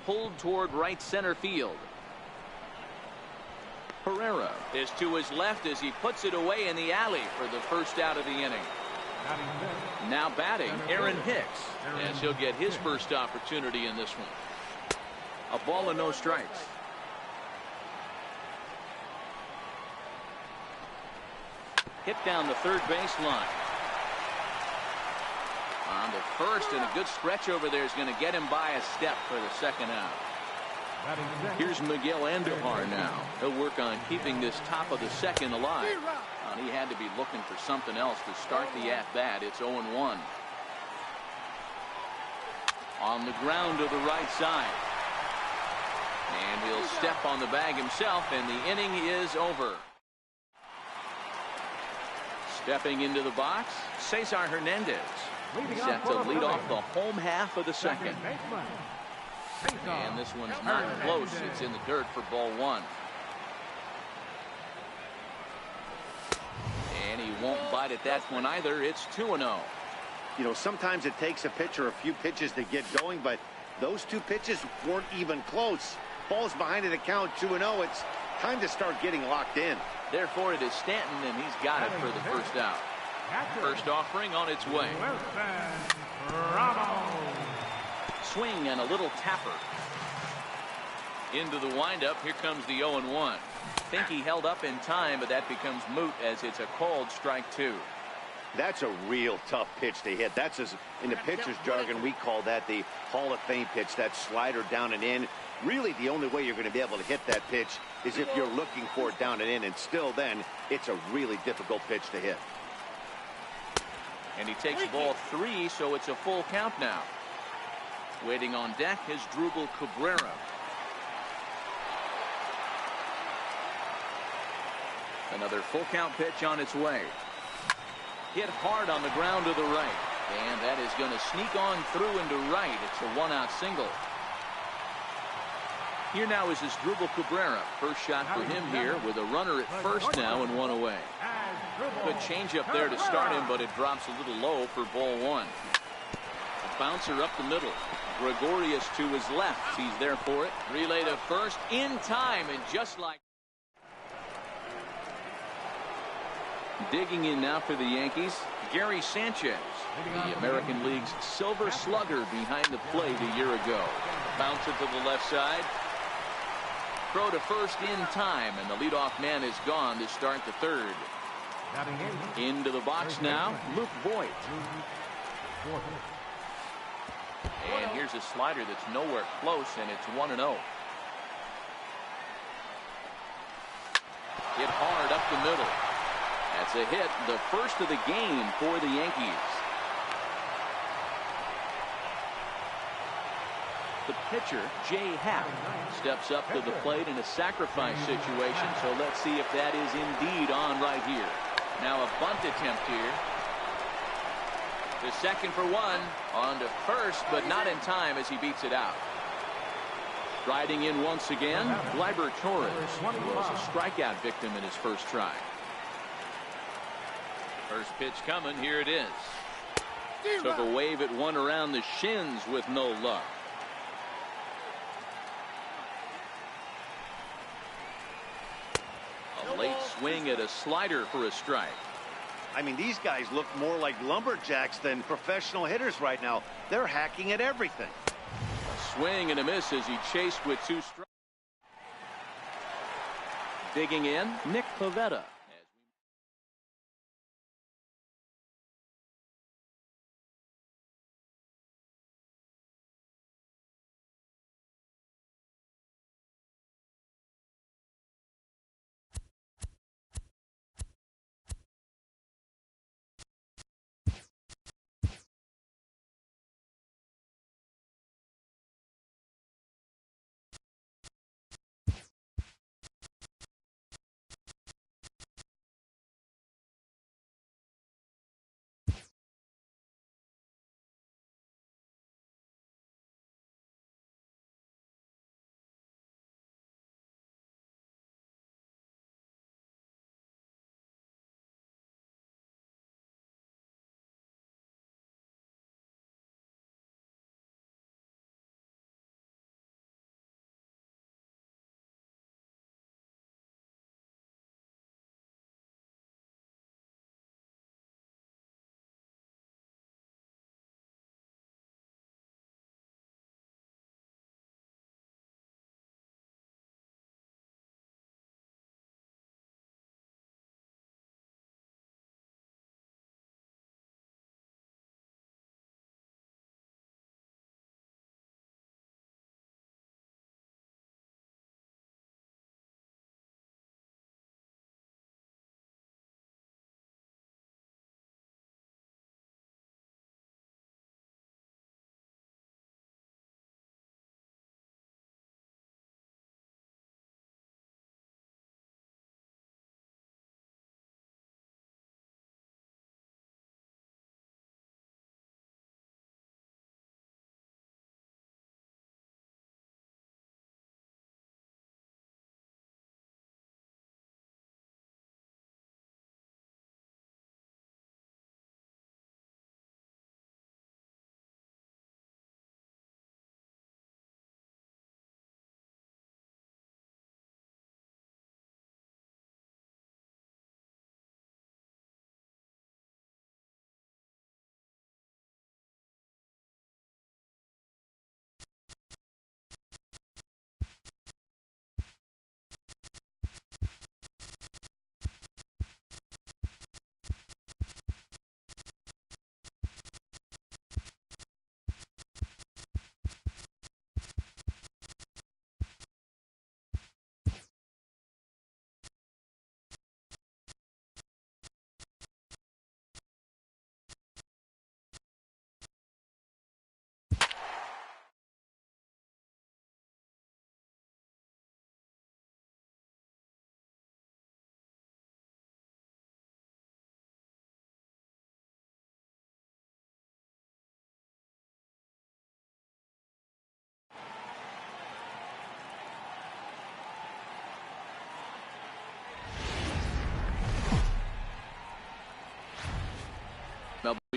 Pulled toward right center field. Herrera is to his left as he puts it away in the alley for the first out of the inning. Now batting, Aaron Hicks, as he'll get his first opportunity in this one. A ball and no strikes. Hit down the third baseline. On to first, and a good stretch over there is going to get him by a step for the second out. Here's Miguel Andujar now. He'll work on keeping this top of the second alive. He had to be looking for something else to start the at-bat. It's 0-1. On the ground to the right side. And he'll step on the bag himself, and the inning is over. Stepping into the box, Cesar Hernandez. Set to lead off the home half of the second. And this one's not close. It's in the dirt for ball one. And he won't bite at that one either. It's 2-0. You know, sometimes it takes a pitcher a few pitches to get going, but those two pitches weren't even close. Ball's behind at the count, 2-0. It's time to start getting locked in. Therefore, it is Stanton, and he's got it for the first out. First offering on its way. Swing and a little tapper. Into the windup. Here comes the 0-1. Think he held up in time, but that becomes moot as it's a called strike two. That's a real tough pitch to hit. That's, in the pitcher's jargon, we call that the Hall of Fame pitch. That slider down and in. Really, the only way you're going to be able to hit that pitch is if you're looking for it down and in, and still then, it's a really difficult pitch to hit. And he takes ball three, so it's a full count now. Waiting on deck is Drupal Cabrera. Another full count pitch on its way. Hit hard on the ground to the right. And that is going to sneak on through into right. It's a one-out single. Here now is Drupal Cabrera. First shot for him here with a runner at first now and one away. Good changeup there to start him, but it drops a little low for ball one. A bouncer up the middle. Gregorius to his left. He's there for it. Relay to first in time, and just like. Digging in now for the Yankees, Gary Sanchez, the American League's Silver Slugger behind the plate a year ago. Bounce it to the left side. Throw to first in time, and the leadoff man is gone to start the third. Into the box now, Luke Voigt. And here's a slider that's nowhere close, and it's 1-0. Hit hard up the middle. That's a hit, the first of the game for the Yankees. The pitcher, Jay Happ, steps up to the plate in a sacrifice situation, so let's see if that is indeed on right here. Now a bunt attempt here. The second for one, on to first, but not in time as he beats it out. Riding in once again, Gleyber Torres was a strikeout victim in his first try. First pitch coming, here it is. Took a wave at one around the shins with no luck. A late swing at a slider for a strike. I mean, these guys look more like lumberjacks than professional hitters right now. They're hacking at everything. A swing and a miss as he chased with two strikes. Digging in, Nick Pivetta.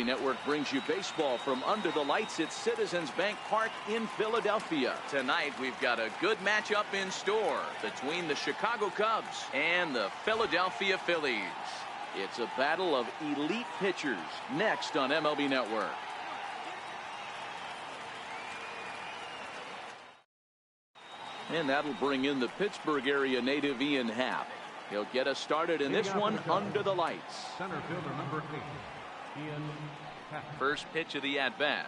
Network brings you baseball from under the lights at Citizens Bank Park in Philadelphia. Tonight we've got a good matchup in store between the Chicago Cubs and the Philadelphia Phillies. It's a battle of elite pitchers next on MLB Network. And that'll bring in the Pittsburgh area native Ian Happ. He'll get us started in this one under the lights. Center fielder number 8, Ian Happ. First pitch of the at-bat.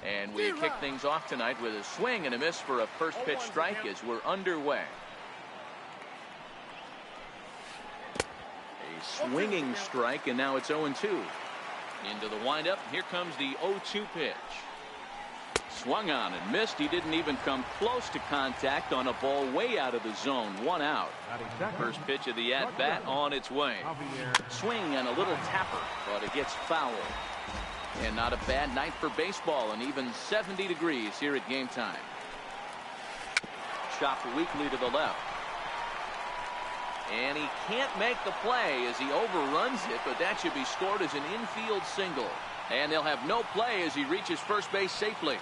And we kick things off tonight with a swing and a miss for a first pitch strike as we're underway. A swinging strike, and now it's 0-2. Into the windup. Here comes the 0-2 pitch. Swung on and missed. He didn't even come close to contact on a ball way out of the zone. 1 out. First pitch of the at-bat on its way. Swing and a little tapper, but it gets foul. And not a bad night for baseball, and even 70 degrees here at game time. Chopped weakly to the left. And he can't make the play as he overruns it, but that should be scored as an infield single. And they'll have no play as he reaches first base safely.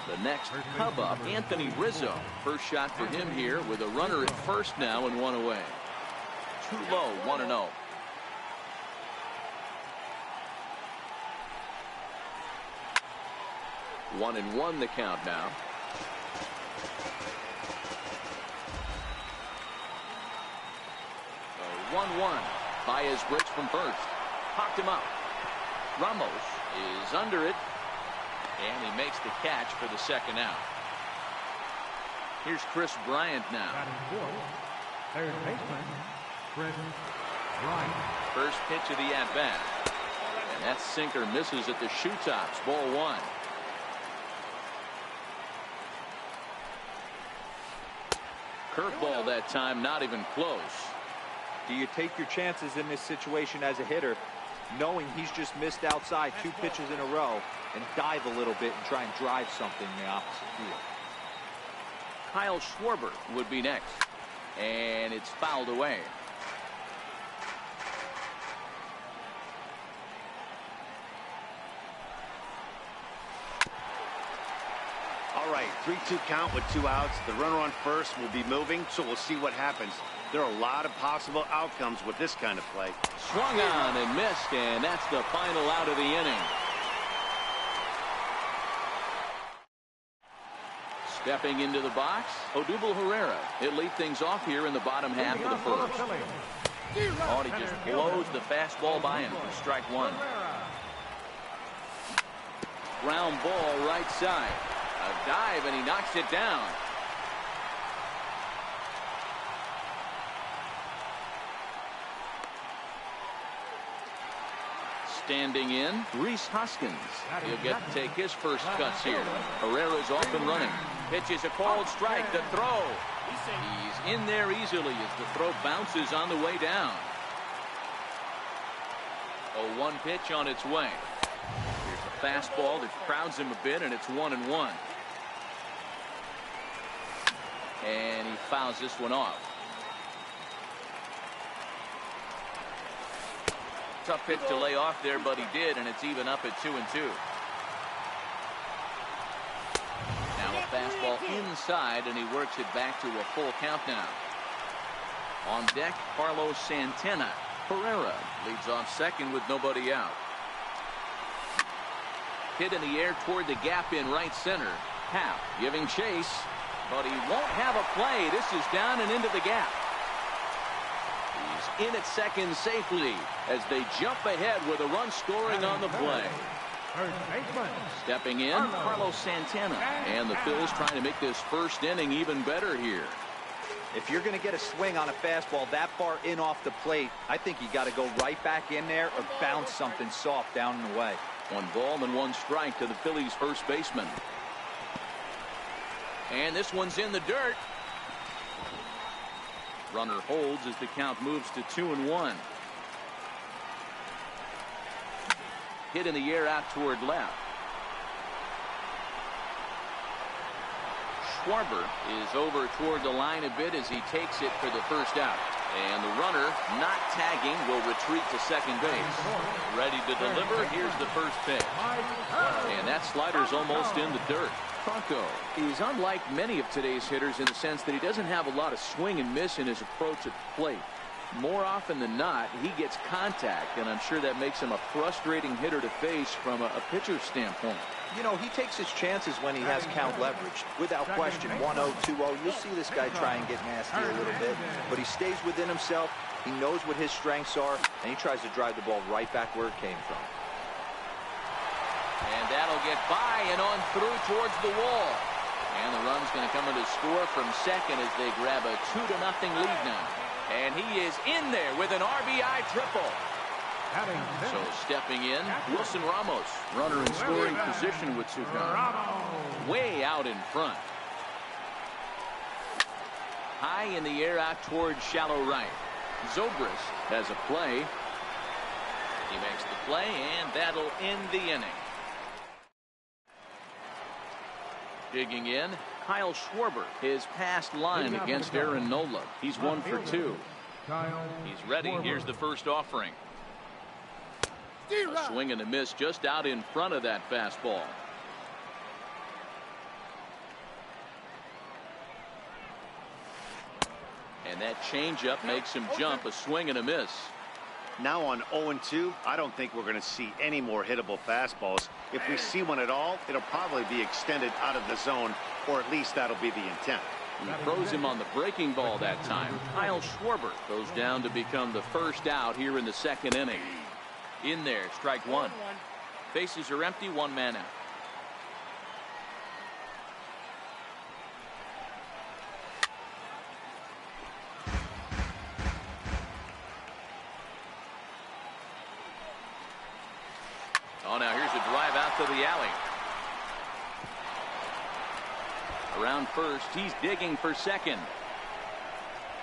The next Cub up, Anthony Rizzo. First shot for him here with a runner at first now and 1 away. Too low, 1-0. One and one the count now. A 1-1. Baez breaks from first. Popped him up. Ramos is under it. And he makes the catch for the second out. Here's Chris Bryant now. Third baseman, Chris Bryant. First pitch of the at-bat. And that sinker misses at the shoe tops. Ball 1. Curveball that time, not even close. Do you take your chances in this situation as a hitter, knowing he's just missed outside 2 pitches in a row, and dive a little bit and try and drive something in the opposite field? Kyle Schwarber would be next. And it's fouled away. All right, 3-2 count with 2 outs. The runner on first will be moving, so we'll see what happens. There are a lot of possible outcomes with this kind of play. Swung on and missed, and that's the final out of the inning. Stepping into the box, Odubel Herrera. He'll lead things off here in the bottom half of the first. Oh, he just blows the fastball by him for strike 1. Ground ball right side. A dive, and he knocks it down. Standing in, Rhys Hoskins. He'll get to take his first cuts here. Herrera's off and running. Pitches a called strike. The throw. He's in there easily as the throw bounces on the way down. 0-1 pitch on its way. Here's a fastball that crowds him a bit, and it's 1-1. And he fouls this one off. Tough pitch to lay off there, but he did, and it's even up at 2-2. Now a fastball inside, and he works it back to a full count now. On deck, Carlos Santana. Herrera leads off second with nobody out. Hit in the air toward the gap in right center. Happ giving chase, but he won't have a play. This is down and into the gap. He's in at second safely as they jump ahead with a run scoring on the play. Stepping in, Carlos Santana. And the Phils trying to make this first inning even better here. If you're going to get a swing on a fastball that far in off the plate, I think you got to go right back in there or bounce something soft down and away. 1 ball and 1 strike to the Phillies first baseman. And this one's in the dirt. Runner holds as the count moves to 2-1. Hit in the air out toward left. Schwarber is over toward the line a bit as he takes it for the first out. And the runner, not tagging, will retreat to second base. Ready to deliver. Here's the first pitch. And that slider's almost in the dirt. Franco is unlike many of today's hitters in the sense that he doesn't have a lot of swing and miss in his approach at the plate. More often than not, he gets contact, and I'm sure that makes him a frustrating hitter to face from a pitcher's standpoint. You know, he takes his chances when he has count leverage. Without question, 1-0, 2-0, you'll see this guy try and get nasty a little bit, but he stays within himself. He knows what his strengths are, and he tries to drive the ball right back where it came from. And that'll get by and on through towards the wall. And the run's going to come in to score from second as they grab a 2-0 lead now. And he is in there with an RBI triple. So stepping in, Wilson Ramos, runner in scoring position with two counts. Way out in front. High in the air out towards shallow right. Zobrist has a play. He makes the play, and that'll end the inning. Digging in, Kyle Schwarber, his past line against Aaron Nola. He's 1 for 2. He's ready. Here's the first offering. A swing and a miss just out in front of that fastball. And that changeup makes him jump. A swing and a miss. Now on 0-2, I don't think we're going to see any more hittable fastballs. If we see one at all, it'll probably be extended out of the zone, or at least that'll be the intent. He throws him on the breaking ball that time. Kyle Schwarber goes down to become the first out here in the second inning. In there, strike one. Bases are empty, one man out. Oh, now here's a drive out to the alley. Around first, he's digging for second.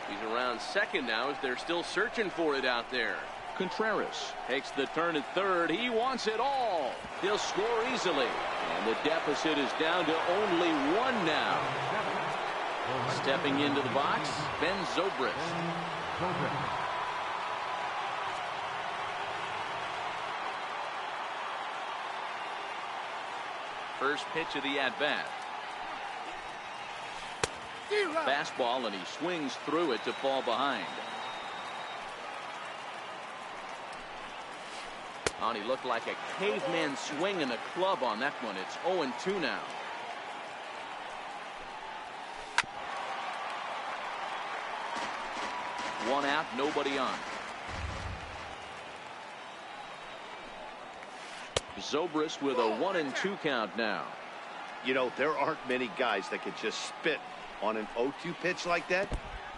He's around second now as they're still searching for it out there. Contreras takes the turn at third. He wants it all. He'll score easily. And the deficit is down to only one now. Stepping into the box, Ben Zobrist. First pitch of the at-bat. Fastball, and he swings through it to fall behind. Oh, and he looked like a caveman swinging a club on that one. It's 0-2 now. One out, nobody on. Zobrist with a 1-2 count now. You know, there aren't many guys that could just spit on an 0-2 pitch like that.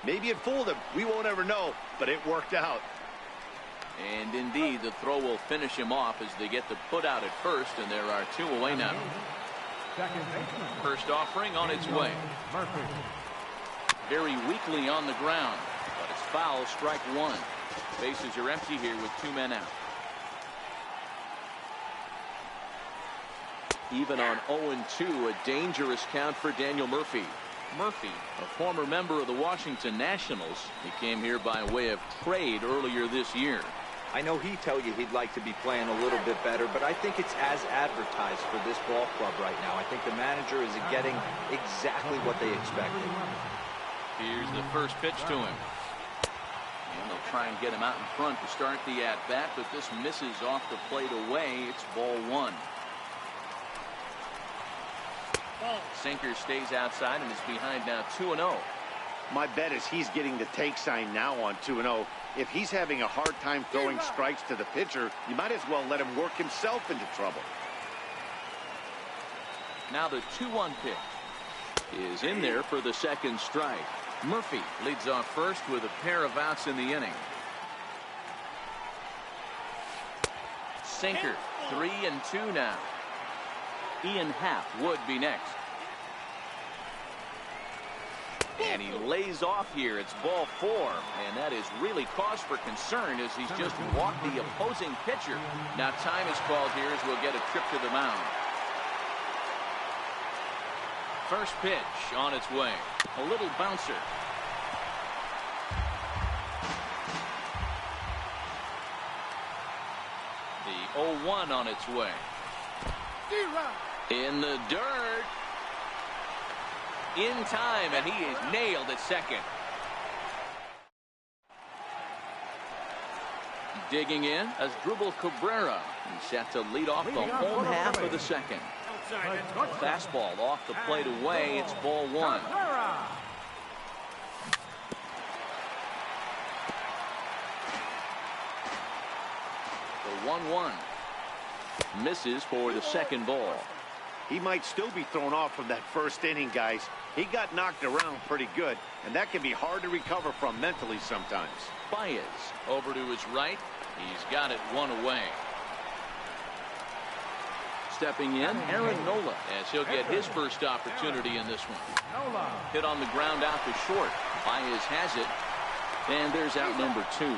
Maybe it fooled him. We won't ever know, but it worked out. And indeed, the throw will finish him off as they get the put out at first, and there are two away now. First offering on its way. Very weakly on the ground, but it's foul, strike one. Bases are empty here with two men out. Even on 0-2, a dangerous count for Daniel Murphy. Murphy, a former member of the Washington Nationals, he came here by way of trade earlier this year. I know he'd tell you he'd like to be playing a little bit better, but I think it's as advertised for this ball club right now. I think the manager is getting exactly what they expected. Here's the first pitch to him. And they'll try and get him out in front to start the at-bat, but this misses off the plate away. It's ball one. Sinker stays outside and is behind now 2-0. My bet is he's getting the take sign now on 2-0. If he's having a hard time throwing strikes to the pitcher, you might as well let him work himself into trouble. Now the 2-1 pitch is in there for the second strike. Murphy leads off first with a pair of outs in the inning. Sinker, 3-2 now. Ian Happ would be next. And he lays off here. It's ball four. And that is really cause for concern as he's just walked the opposing pitcher. Now time is called here as we'll get a trip to the mound. First pitch on its way. A little bouncer. 0-1 on its way. In the dirt. In time, and he is nailed at second. Digging in as Dribble Cabrera. He's set to lead off the home half of the second. Fastball off the plate away. It's ball one. The 1-1. Misses for the second ball. He might still be thrown off from that first inning, guys. He got knocked around pretty good, and that can be hard to recover from mentally sometimes. Baez over to his right. He's got it one away. Stepping in, Aaron Nola, as he'll get his first opportunity in this one. Hit on the ground out to short. Baez has it, and there's out number 2.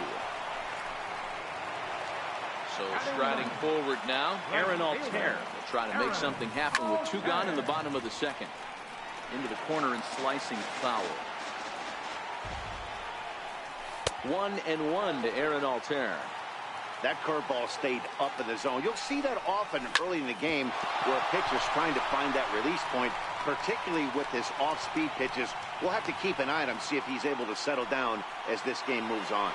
So striding forward now, Aaron Altair will try to make something happen with 2 gone in the bottom of the second. Into the corner and slicing foul. 1-1 to Aaron Altair. That curveball stayed up in the zone. You'll see that often early in the game where a pitcher's trying to find that release point, particularly with his off-speed pitches. We'll have to keep an eye on him, see if he's able to settle down as this game moves on.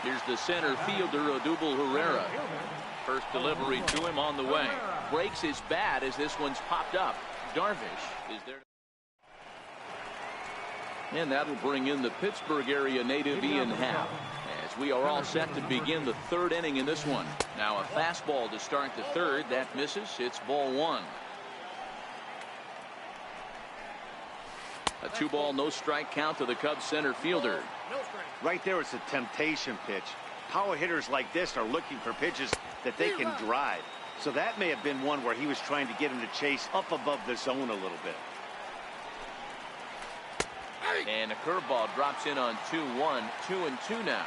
Here's the center fielder, Odubel Herrera. First delivery to him on the way. Breaks his bat as this one's popped up. Darvish is there. And that'll bring in the Pittsburgh area native Ian Happ. As we are all set to begin the 3rd inning in this one. Now a fastball to start the 3rd. That misses. It's ball 1. A 2-ball, no strike count to the Cubs center fielder. Right there, it's a temptation pitch. Power hitters like this are looking for pitches that they can drive. So that may have been one where he was trying to get him to chase up above the zone a little bit. And a curveball drops in on 2-1. 2-2 now.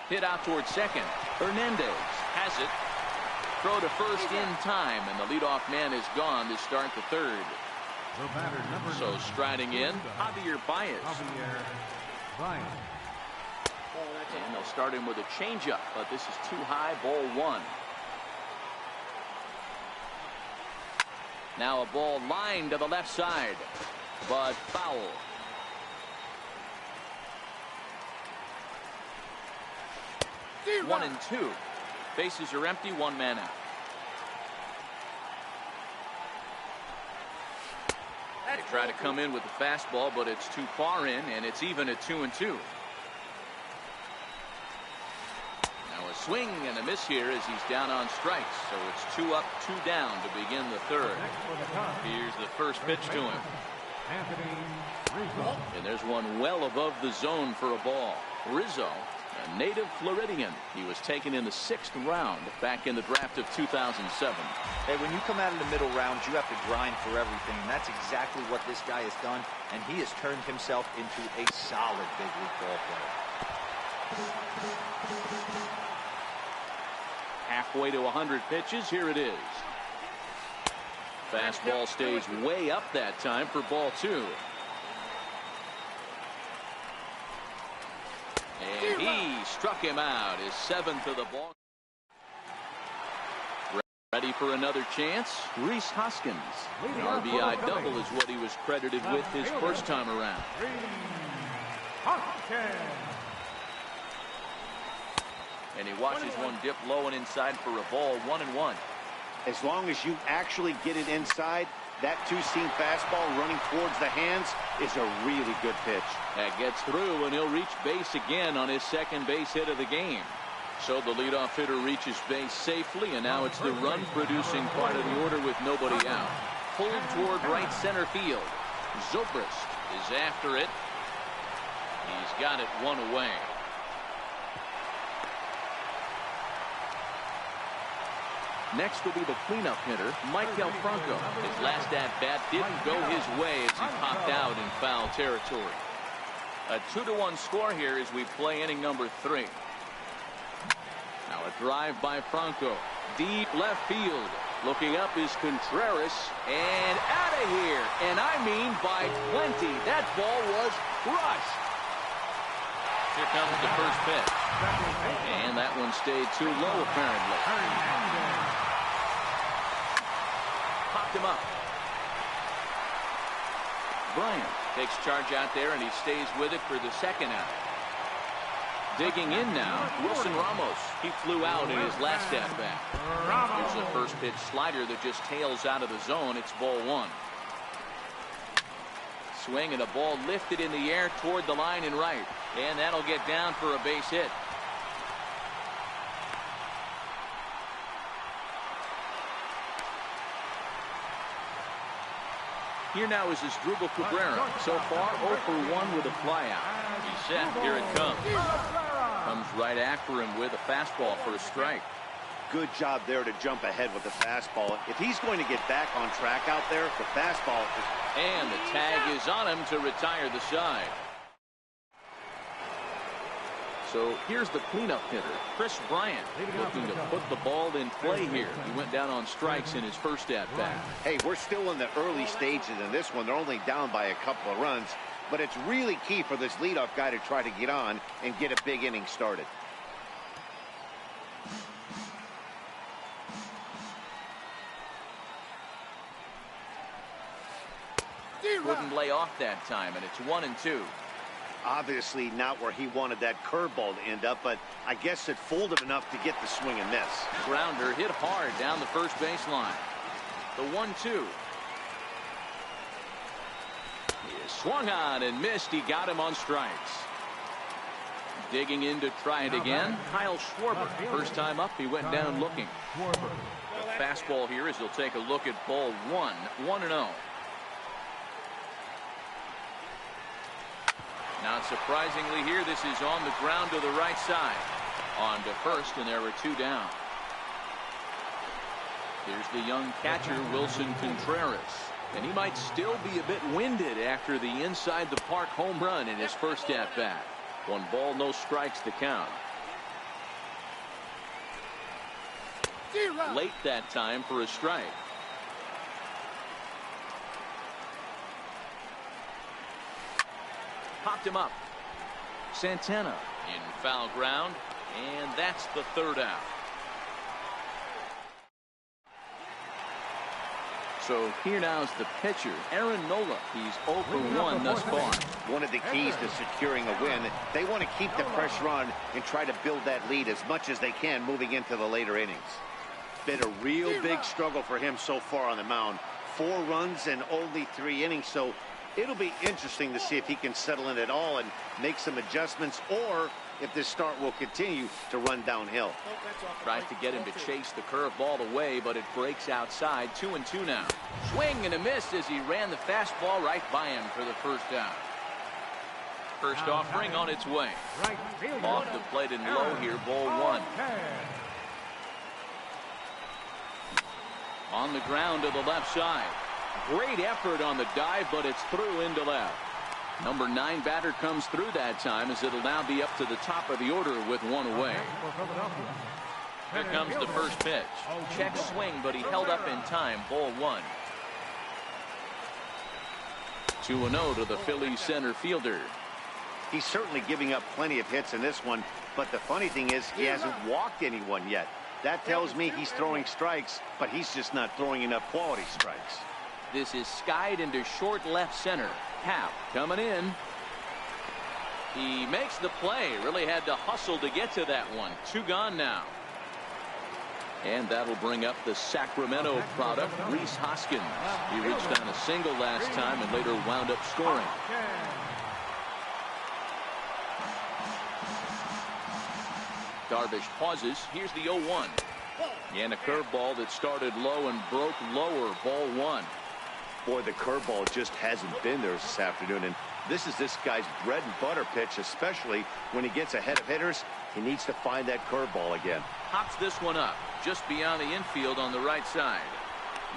Hit out towards second. Hernandez has it. Throw to first in time, and the leadoff man is gone to start the 3rd. So striding in, Javier Baez. And they'll start him with a changeup, but this is too high, ball 1. Now a ball lined to the left side, but foul. One and 2. Bases are empty, 1 man out. They try to come in with the fastball, but it's too far in, and it's even at 2-2. Now a swing and a miss here as he's down on strikes. So it's 2 up, 2 down to begin the 3rd. Here's the first pitch to him. And there's one well above the zone for a ball. Rizzo, a native Floridian. He was taken in the 6th round back in the draft of 2007. Hey, when you come out in the middle rounds, you have to grind for everything, and that's exactly what this guy has done, and he has turned himself into a solid big league ball player. Halfway to 100 pitches, here it is. Fastball stays way up that time for ball 2. And he struck him out, his 7th of the ball. Ready for another chance? Rhys Hoskins. An RBI double is what he was credited with his first time around. And he watches one dip low and inside for a ball. 1-1. As long as you actually get it inside, that 2-seam fastball running towards the hands is a really good pitch. That gets through, and he'll reach base again on his 2nd base hit of the game. So the leadoff hitter reaches base safely, and now it's the run-producing part of the order with nobody out. Pulled toward right center field. Zobrist is after it. He's got it 1 away. Next will be the cleanup hitter, Mike Del Franco. His last at-bat didn't go his way as he popped out in foul territory. A 2-1 score here as we play inning number 3. Now a drive by Franco. Deep left field. Looking up is Contreras. And out of here. And I mean by plenty. That ball was crushed. Here comes the first pitch. And that one stayed too low, apparently. Popped him up. Bryant takes charge out there, and he stays with it for the second out. Digging in now, Wilson Ramos. He flew out in his last at-bat. Here's the first pitch slider that just tails out of the zone. It's ball one. Swing and a ball lifted in the air toward the line and right. And that'll get down for a base hit. Here now is Asdrubal Cabrera. So far, 0 for 1 with a flyout. He's set. Here it comes. Comes right after him with a fastball for a strike. Good job there to jump ahead with the fastball. If he's going to get back on track out there, the fastball is... And the tag is on him to retire the side. So here's the cleanup hitter, Chris Bryant, looking to put the ball in play here. He went down on strikes in his first at-bat. Hey, we're still in the early stages in this one. They're only down by a couple of runs, but it's really key for this leadoff guy to try to get on and get a big inning started. Couldn't lay off that time, and it's 1-2. Obviously not where he wanted that curveball to end up, but I guess it fooled him enough to get the swing and miss. Grounder hit hard down the first baseline. The 1-2. He swung on and missed. He got him on strikes. Digging in to try it again, Kyle Schwarber. First time up, he went down looking. The fastball here as he'll take a look at ball one. 1-0. Not surprisingly here, this is on the ground to the right side. On to first, and there were two down. Here's the young catcher, Wilson Contreras. And he might still be a bit winded after the inside the park home run in his first at-bat. 1 ball, no strikes to count. Late that time for a strike. Popped him up. Santana in foul ground, and that's the third out. So here now is the pitcher, Aaron Nola. He's 0 for 1 thus far. One of the keys to securing a win, they want to keep the pressure on and try to build that lead as much as they can moving into the later innings. Been a real big struggle for him so far on the mound. 4 runs and only 3 innings, so it'll be interesting to see if he can settle in at all and make some adjustments, or if this start will continue to run downhill. Tries to get him to chase the curveball away, but it breaks outside. 2-2 now. Swing and a miss as he ran the fastball right by him for the first out. First offering on its way. Off the plate and low here, ball 1. On the ground to the left side. Great effort on the dive, but it's through into left. Number 9 batter comes through that time as it'll now be up to the top of the order with 1 away. Here comes the first pitch. Check swing, but he held up in time. Ball 1. 2-0 to the Phillies center fielder. He's certainly giving up plenty of hits in this one, but the funny thing is he hasn't walked anyone yet. That tells me he's throwing strikes, but he's just not throwing enough quality strikes. This is skied into short left center. Happ coming in. He makes the play. Really had to hustle to get to that one. 2 gone now. And that'll bring up the Sacramento product, Rhys Hoskins. He reached on a single last time and later wound up scoring. Darvish pauses. Here's the 0-1. And a curveball that started low and broke lower. Ball 1. Boy, the curveball just hasn't been there this afternoon, and this is this guy's bread and butter pitch, especially when he gets ahead of hitters. He needs to find that curveball again. Pops this one up just beyond the infield on the right side.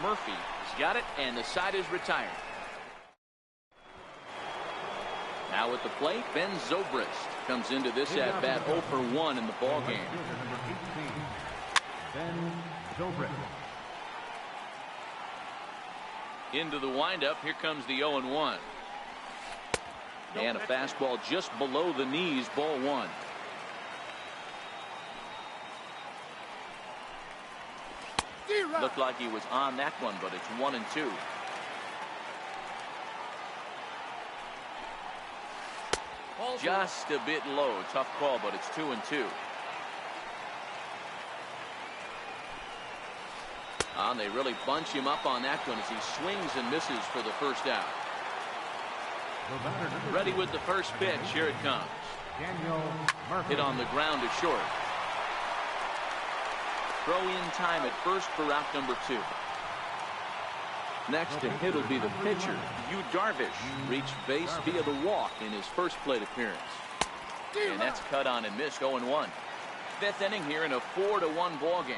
Murphy has got it, and the side is retired. Now at the plate, Ben Zobrist comes into this at-bat 0 for 1 in the ballgame. Ben Zobrist. Into the windup. Here comes the 0-1. And a fastball just below the knees, ball one. Looked like he was on that one, but it's 1-2. Just a bit low. Tough call, but it's 2-2. And they really bunch him up on that one as he swings and misses for the first out. Ready with the first pitch. Here it comes. Hit on the ground to short. Throw in time at first for out number 2. Next to hit will be the pitcher, Yu Darvish. Reached base via the walk in his first plate appearance. And that's cut on and missed, 0-1. Fifth inning here in a 4-1 ball game.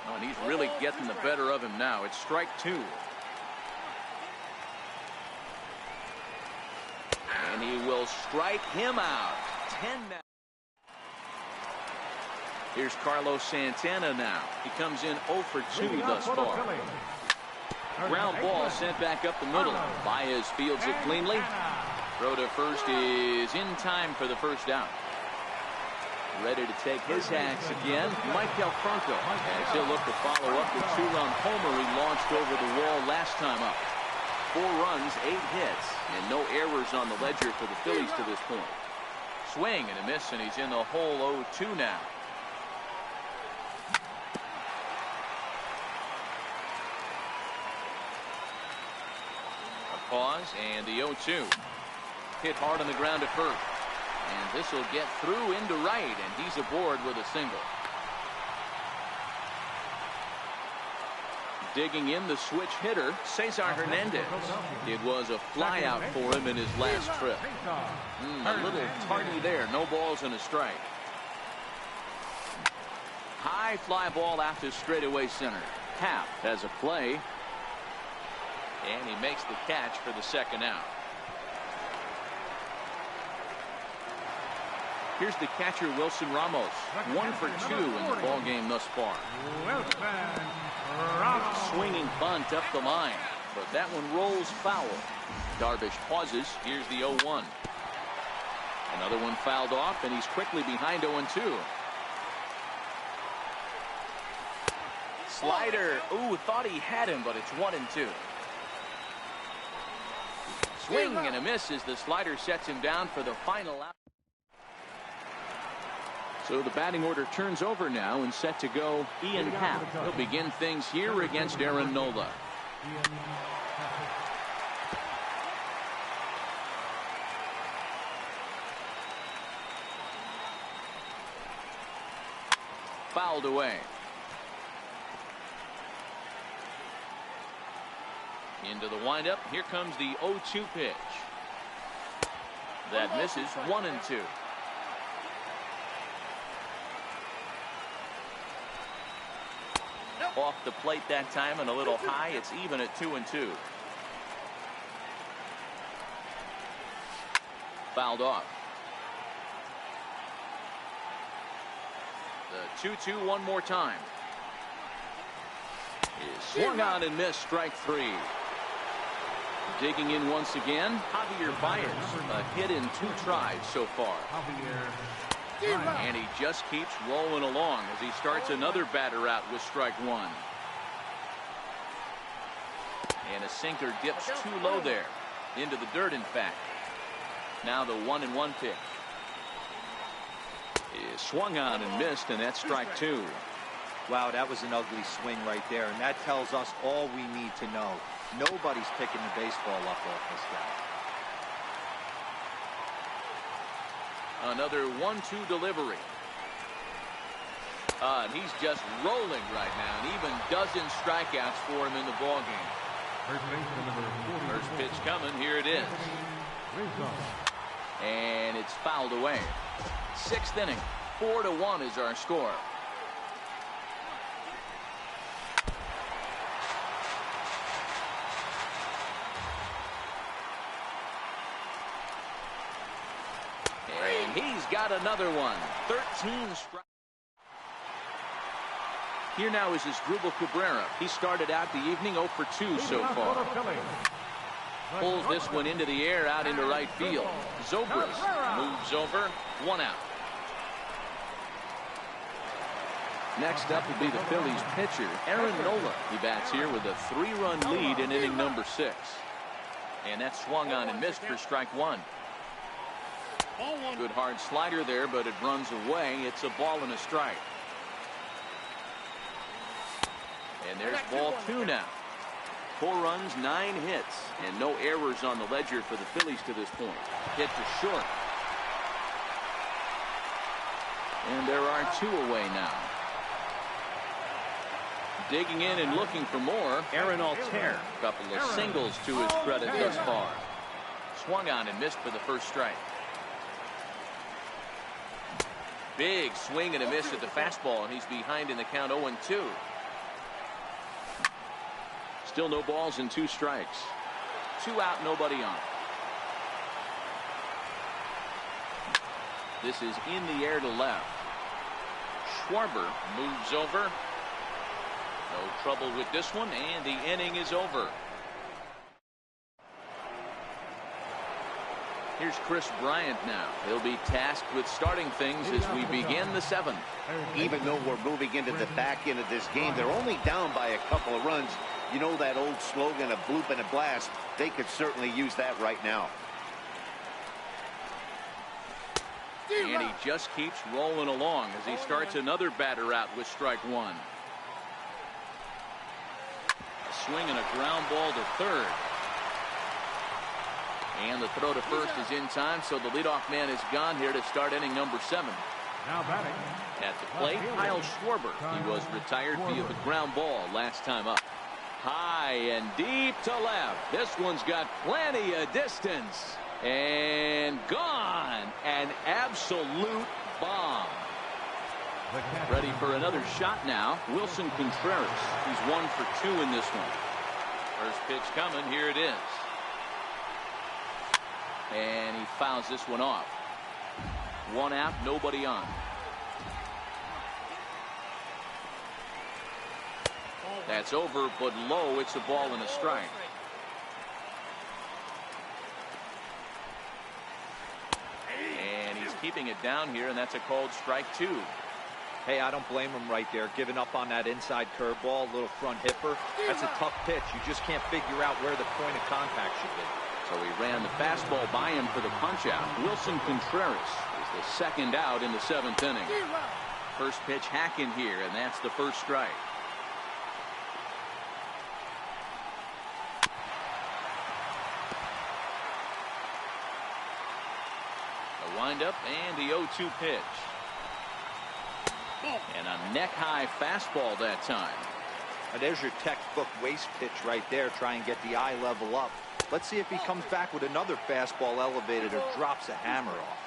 Oh, and he's really getting the better of him now. It's strike 2. And he will strike him out. 10 now. Here's Carlos Santana now. He comes in 0 for 2 thus far. Ground ball sent back up the middle. Baez fields it cleanly. Throw to first is in time for the first out. Ready to take his hacks again, Michael Franco, as he'll look to follow up the 2-run homer he launched over the wall last time up. 4 runs, 8 hits, and no errors on the ledger for the Phillies to this point. Swing and a miss, and he's in the hole 0-2 now. A pause, and the 0-2. Hit hard on the ground at first. And this will get through into right, and he's aboard with a single. Digging in the switch hitter, Cesar Hernandez. It was a fly out for him in his last trip. A little tardy there. No balls and a strike. High fly ball out to straightaway center. Happ has a play. And he makes the catch for the second out. Here's the catcher, Wilson Ramos. 1 for 2 in the ball game thus far. Swinging bunt up the line, but that one rolls foul. Darvish pauses. Here's the 0-1. Another one fouled off, and he's quickly behind 0-2. Slider. Ooh, thought he had him, but it's 1-2. Swing and a miss as the slider sets him down for the final out. So the batting order turns over now and set to go Ian Happ. He'll begin things here against Aaron Nola. Fouled away. Into the windup. Here comes the 0-2 pitch. That misses. 1-2. Off the plate that time and a little high. It's even at 2-2. Fouled off. The 2-2 one more time. Is swung on and missed. Strike 3. Digging in once again, Javier Baez. A hit in 2 tries so far. And he just keeps rolling along as he starts another batter out with strike 1. And a sinker dips too low there. Into the dirt, in fact. Now the 1-1 pitch. Is swung on and missed, and that's strike 2. Wow, that was an ugly swing right there, and that tells us all we need to know. Nobody's picking the baseball up off this guy. Another 1-2 delivery. And he's just rolling right now, and even dozen strikeouts for him in the ball game. First pitch coming. Here it is. And it's fouled away. 6th inning. 4-1 is our score. He's got another one. 13 strikes. Here now is Asdrubal Cabrera. He started out the evening 0 for 2 so far. Pulls this one into the air out into right field. Zobrist moves over. 1 out. Next up will be the Phillies pitcher, Aaron Nola. He bats here with a 3-run lead in inning number 6. And that's swung on and missed for strike 1. Good hard slider there, but it runs away. It's a ball and a strike. And there's ball 2 now. 4 runs, 9 hits, and no errors on the ledger for the Phillies to this point. Hit to short. And there are 2 away now. Digging in and looking for more, Aaron Altair. A couple of singles to his credit thus far. Swung on and missed for the first strike. Big swing and a miss at the fastball, and he's behind in the count 0-2. Still no balls and 2 strikes. 2 out, nobody on. This is in the air to left. Schwarber moves over. No trouble with this one, and the inning is over. Here's Chris Bryant now. He'll be tasked with starting things as we begin the 7th. Even though we're moving into the back end of this game, they're only down by a couple of runs. You know that old slogan of bloop and a blast? They could certainly use that right now. And he just keeps rolling along as he starts another batter out with strike 1. A swing and a ground ball to third. And the throw to first is in time, so the leadoff man is gone here to start inning number 7. Now batting. At the plate, Kyle Schwarber. He was retired via the ground ball last time up. High and deep to left. This one's got plenty of distance. And gone. An absolute bomb. Ready for another shot now. Wilson Contreras. He's 1 for 2 in this one. First pitch coming. Here it is. And he fouls this one off. 1 out, nobody on. That's over, but low. It's a ball and a strike. And he's keeping it down here, and that's a called strike 2. Hey, I don't blame him right there. Giving up on that inside curveball, little front hipper. That's a tough pitch. You just can't figure out where the point of contact should be. So he ran the fastball by him for the punch-out. Wilson Contreras is the 2nd out in the 7th inning. First pitch hacking here, and that's the first strike. The windup and the 0-2 pitch. And a neck-high fastball that time. Now there's your textbook waist pitch right there. Try and get the eye level up. Let's see if he comes back with another fastball elevated or drops a hammer off.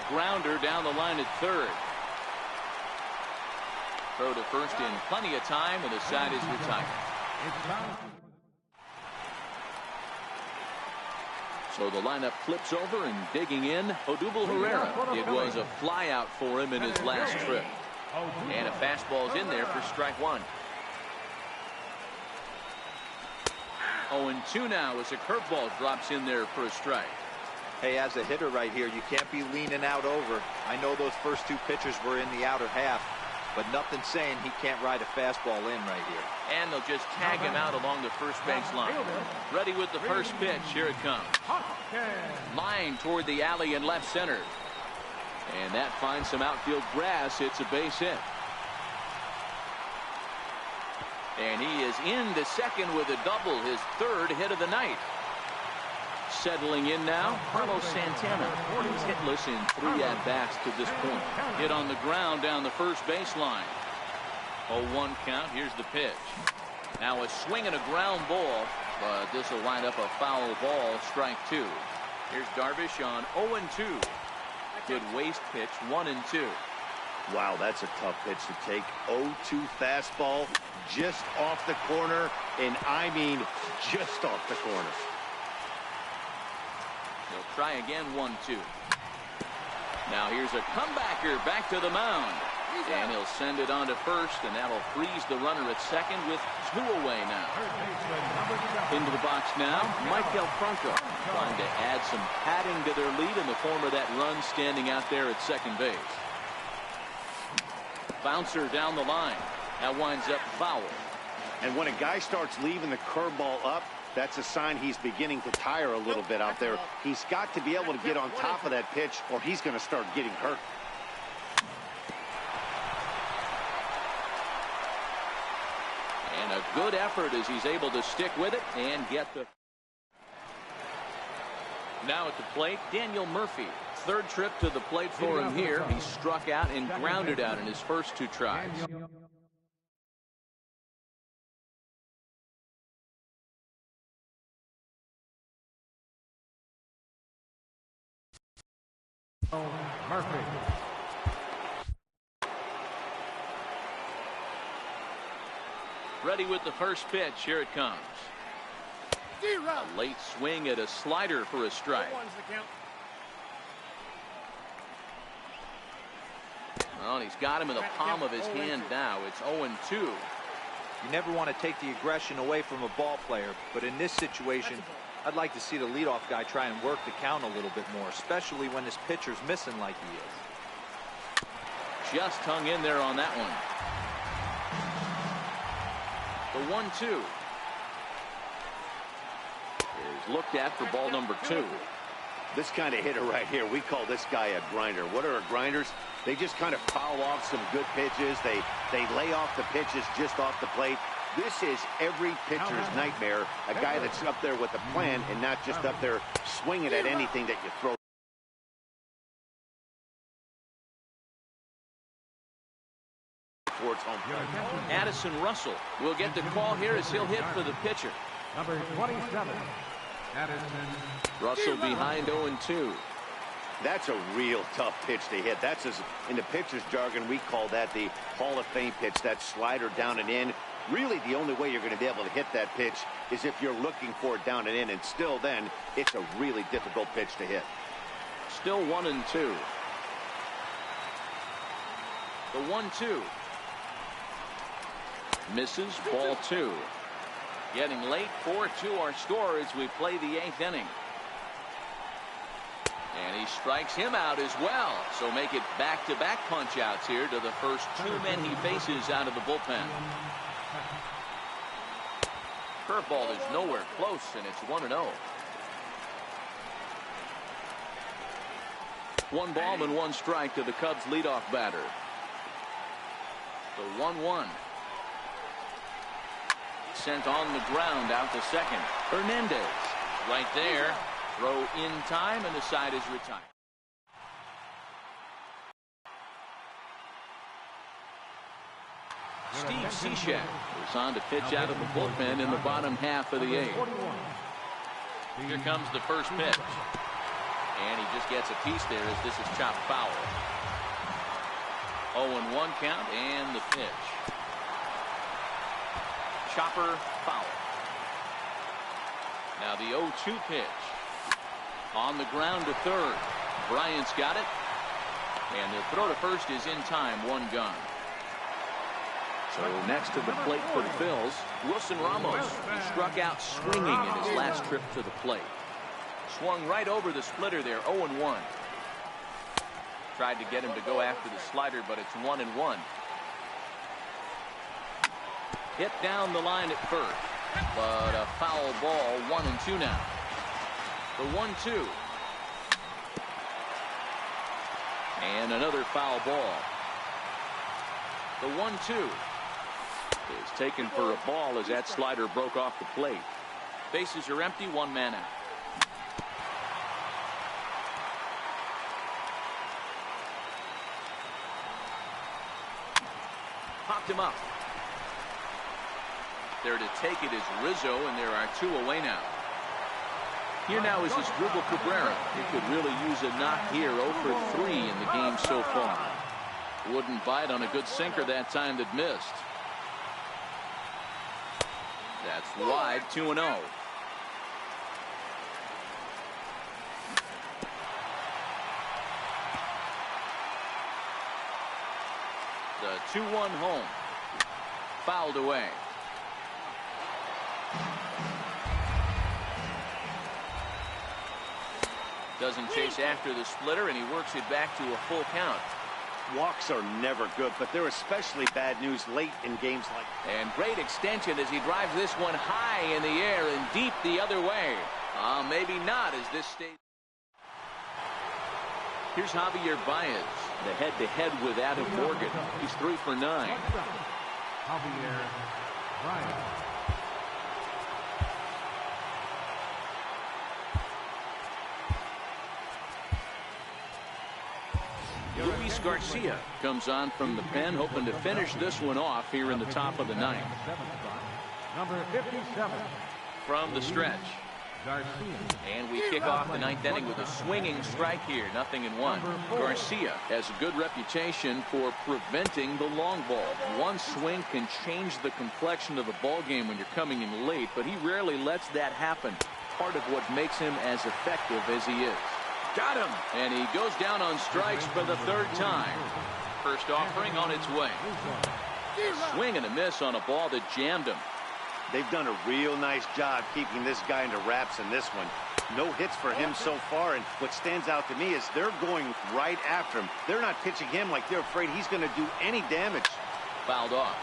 Grounder down the line at third. Throw to first in plenty of time, and the side is retired. So the lineup flips over, and digging in, Odubel Herrera. It was a fly out for him in his last trip. And a fastball's in there for strike 1. 0-2 now as a curveball drops in there for a strike. Hey, as a hitter right here, you can't be leaning out over. I know those first 2 pitches were in the outer half, but nothing saying he can't ride a fastball in right here. And they'll just tag him out along the first base line. Ready with the first pitch. Here it comes. Line toward the alley in left center. And that finds some outfield grass. It's a base hit. And he is into second with a double, his 3rd hit of the night. Settling in now, Carlos Santana. He's hitless in 3 at-bats to this point. Hit on the ground down the first baseline. 0-1 count. Here's the pitch. Now a swing and a ground ball, but this will wind up a foul ball, strike 2. Here's Darvish on 0-2. Good waist pitch, 1-2. Wow, that's a tough pitch to take. 0-2 fastball just off the corner, and I mean just off the corner. He'll try again, 1-2. Now here's a comebacker back to the mound. And he'll send it on to first, and that'll freeze the runner at second with 2 away now. Into the box now, Michael Franco trying to add some padding to their lead in the form of that run standing out there at second base. Bouncer down the line. That winds up foul. And when a guy starts leaving the curveball up, that's a sign he's beginning to tire a little bit out there. He's got to be able to get on top of that pitch, or he's going to start getting hurt. And a good effort as he's able to stick with it and get the. Now at the plate, Daniel Murphy. Third trip to the plate for him here. He struck out and grounded out in his first 2 tries. Murphy. Ready with the first pitch. Here it comes. A late swing at a slider for a strike. Well, he's got him in the palm of his hand now. It's 0-2. You never want to take the aggression away from a ball player, but in this situation, I'd like to see the leadoff guy try and work the count a little bit more, especially when this pitcher's missing like he is. Just hung in there on that one. The 1-2 is looked at for ball number 2. This kind of hitter right here, we call this guy a grinder. What are grinders? They just kind of foul off some good pitches. They lay off the pitches just off the plate. This is every pitcher's nightmare, a guy that's up there with a plan and not just up there swinging at anything that you throw towards home plate. Addison Russell will get the call here as he'll hit for the pitcher. Number 27, Addison. Russell behind 0-2. That's a real tough pitch to hit. That's, in the pitcher's jargon, we call that the Hall of Fame pitch, that slider down and in. Really, the only way you're going to be able to hit that pitch is if you're looking for it down and in, and still then, it's a really difficult pitch to hit. Still 1-2. The 1-2. Misses, ball 2. Getting late, 4-2 our score as we play the 8th inning. And he strikes him out as well. So make it back-to-back punch-outs here to the first 2 men he faces out of the bullpen. Curveball is nowhere close, and it's 1-0. 1 ball and 1 strike to the Cubs leadoff batter. The 1-1. Sent on the ground out to second. Hernandez right there. Throw in time, and the side is retired. Steve Cishek is on to pitch out of the bullpen in the bottom half of the 8th. Here comes the first pitch. And he just gets a piece there as this is chopped foul. 0-1 count and the pitch. Chopper foul. Now the 0-2 pitch. On the ground to third. Bryant's got it. And the throw to first is in time. 1 gone. So next to the plate for the Phils, Wilson Ramos, who struck out swinging in his last trip to the plate. Swung right over the splitter there. 0-1. Tried to get him to go after the slider, but it's 1-1. Hit down the line at first, but a foul ball. 1-2 now. The 1-2. And another foul ball. The 1-2 is taken for a ball as that slider broke off the plate. Bases are empty. 1 man out. Popped him up. There to take it is Rizzo, and there are 2 away now. Here now is Asdrubal Cabrera. He could really use a knock here. 0 for 3 in the game so far. Wouldn't bite on a good sinker that time that missed. That's wide. 2-0. The 2-1 home. Fouled away. Doesn't chase after the splitter, and he works it back to a full count. Walks are never good, but they're especially bad news late in games like that. And great extension as he drives this one high in the air and deep the other way. Maybe not as this state. Here's Javier Baez, the head-to-head with Adam Morgan. He's 3 for 9. Javier Baez. Luis Garcia comes on from the pen, hoping to finish this one off here in the top of the ninth. Number 57. From the stretch. Garcia. And we kick off the ninth inning with a swinging strike here, 0-1. Garcia has a good reputation for preventing the long ball. One swing can change the complexion of the ball game when you're coming in late, but he rarely lets that happen. Part of what makes him as effective as he is. Got him! And he goes down on strikes for the 3rd time. First offering on its way. Swing and a miss on a ball that jammed him. They've done a real nice job keeping this guy into wraps in this one. No hits for him so far, and what stands out to me is they're going right after him. They're not pitching him like they're afraid he's going to do any damage. Fouled off.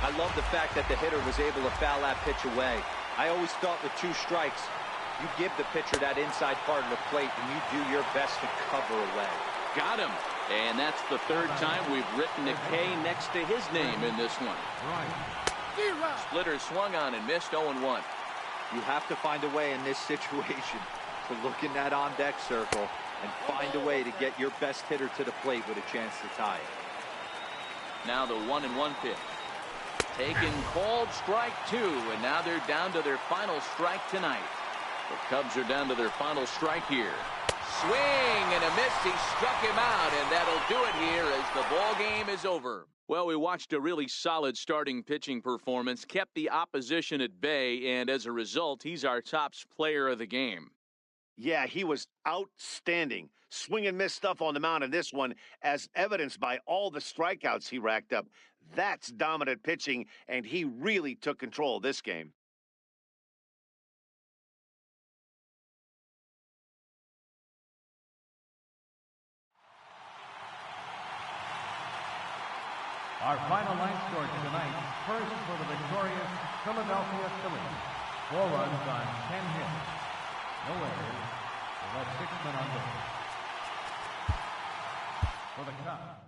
I love the fact that the hitter was able to foul that pitch away. I always thought with 2 strikes, you give the pitcher that inside part of the plate, and you do your best to cover away. Got him. And that's the 3rd time we've written a K next to his name in this one. Splitter swung on and missed 0-1. You have to find a way in this situation to look in that on-deck circle and find a way to get your best hitter to the plate with a chance to tie it. Now the 1-1 pitch. Taken called strike 2, and now they're down to their final strike tonight. The Cubs are down to their final strike here. Swing and a miss. He struck him out, and that'll do it here as the ball game is over. Well, we watched a really solid starting pitching performance, kept the opposition at bay, and as a result, he's our top player of the game. Yeah, he was outstanding. Swing and miss stuff on the mound in this one, as evidenced by all the strikeouts he racked up. That's dominant pitching, and he really took control of this game. Our final line score tonight, first for the victorious Philadelphia Phillies. 4 runs on 10 hits. No errors. They left 6 men on base. For the Cubs,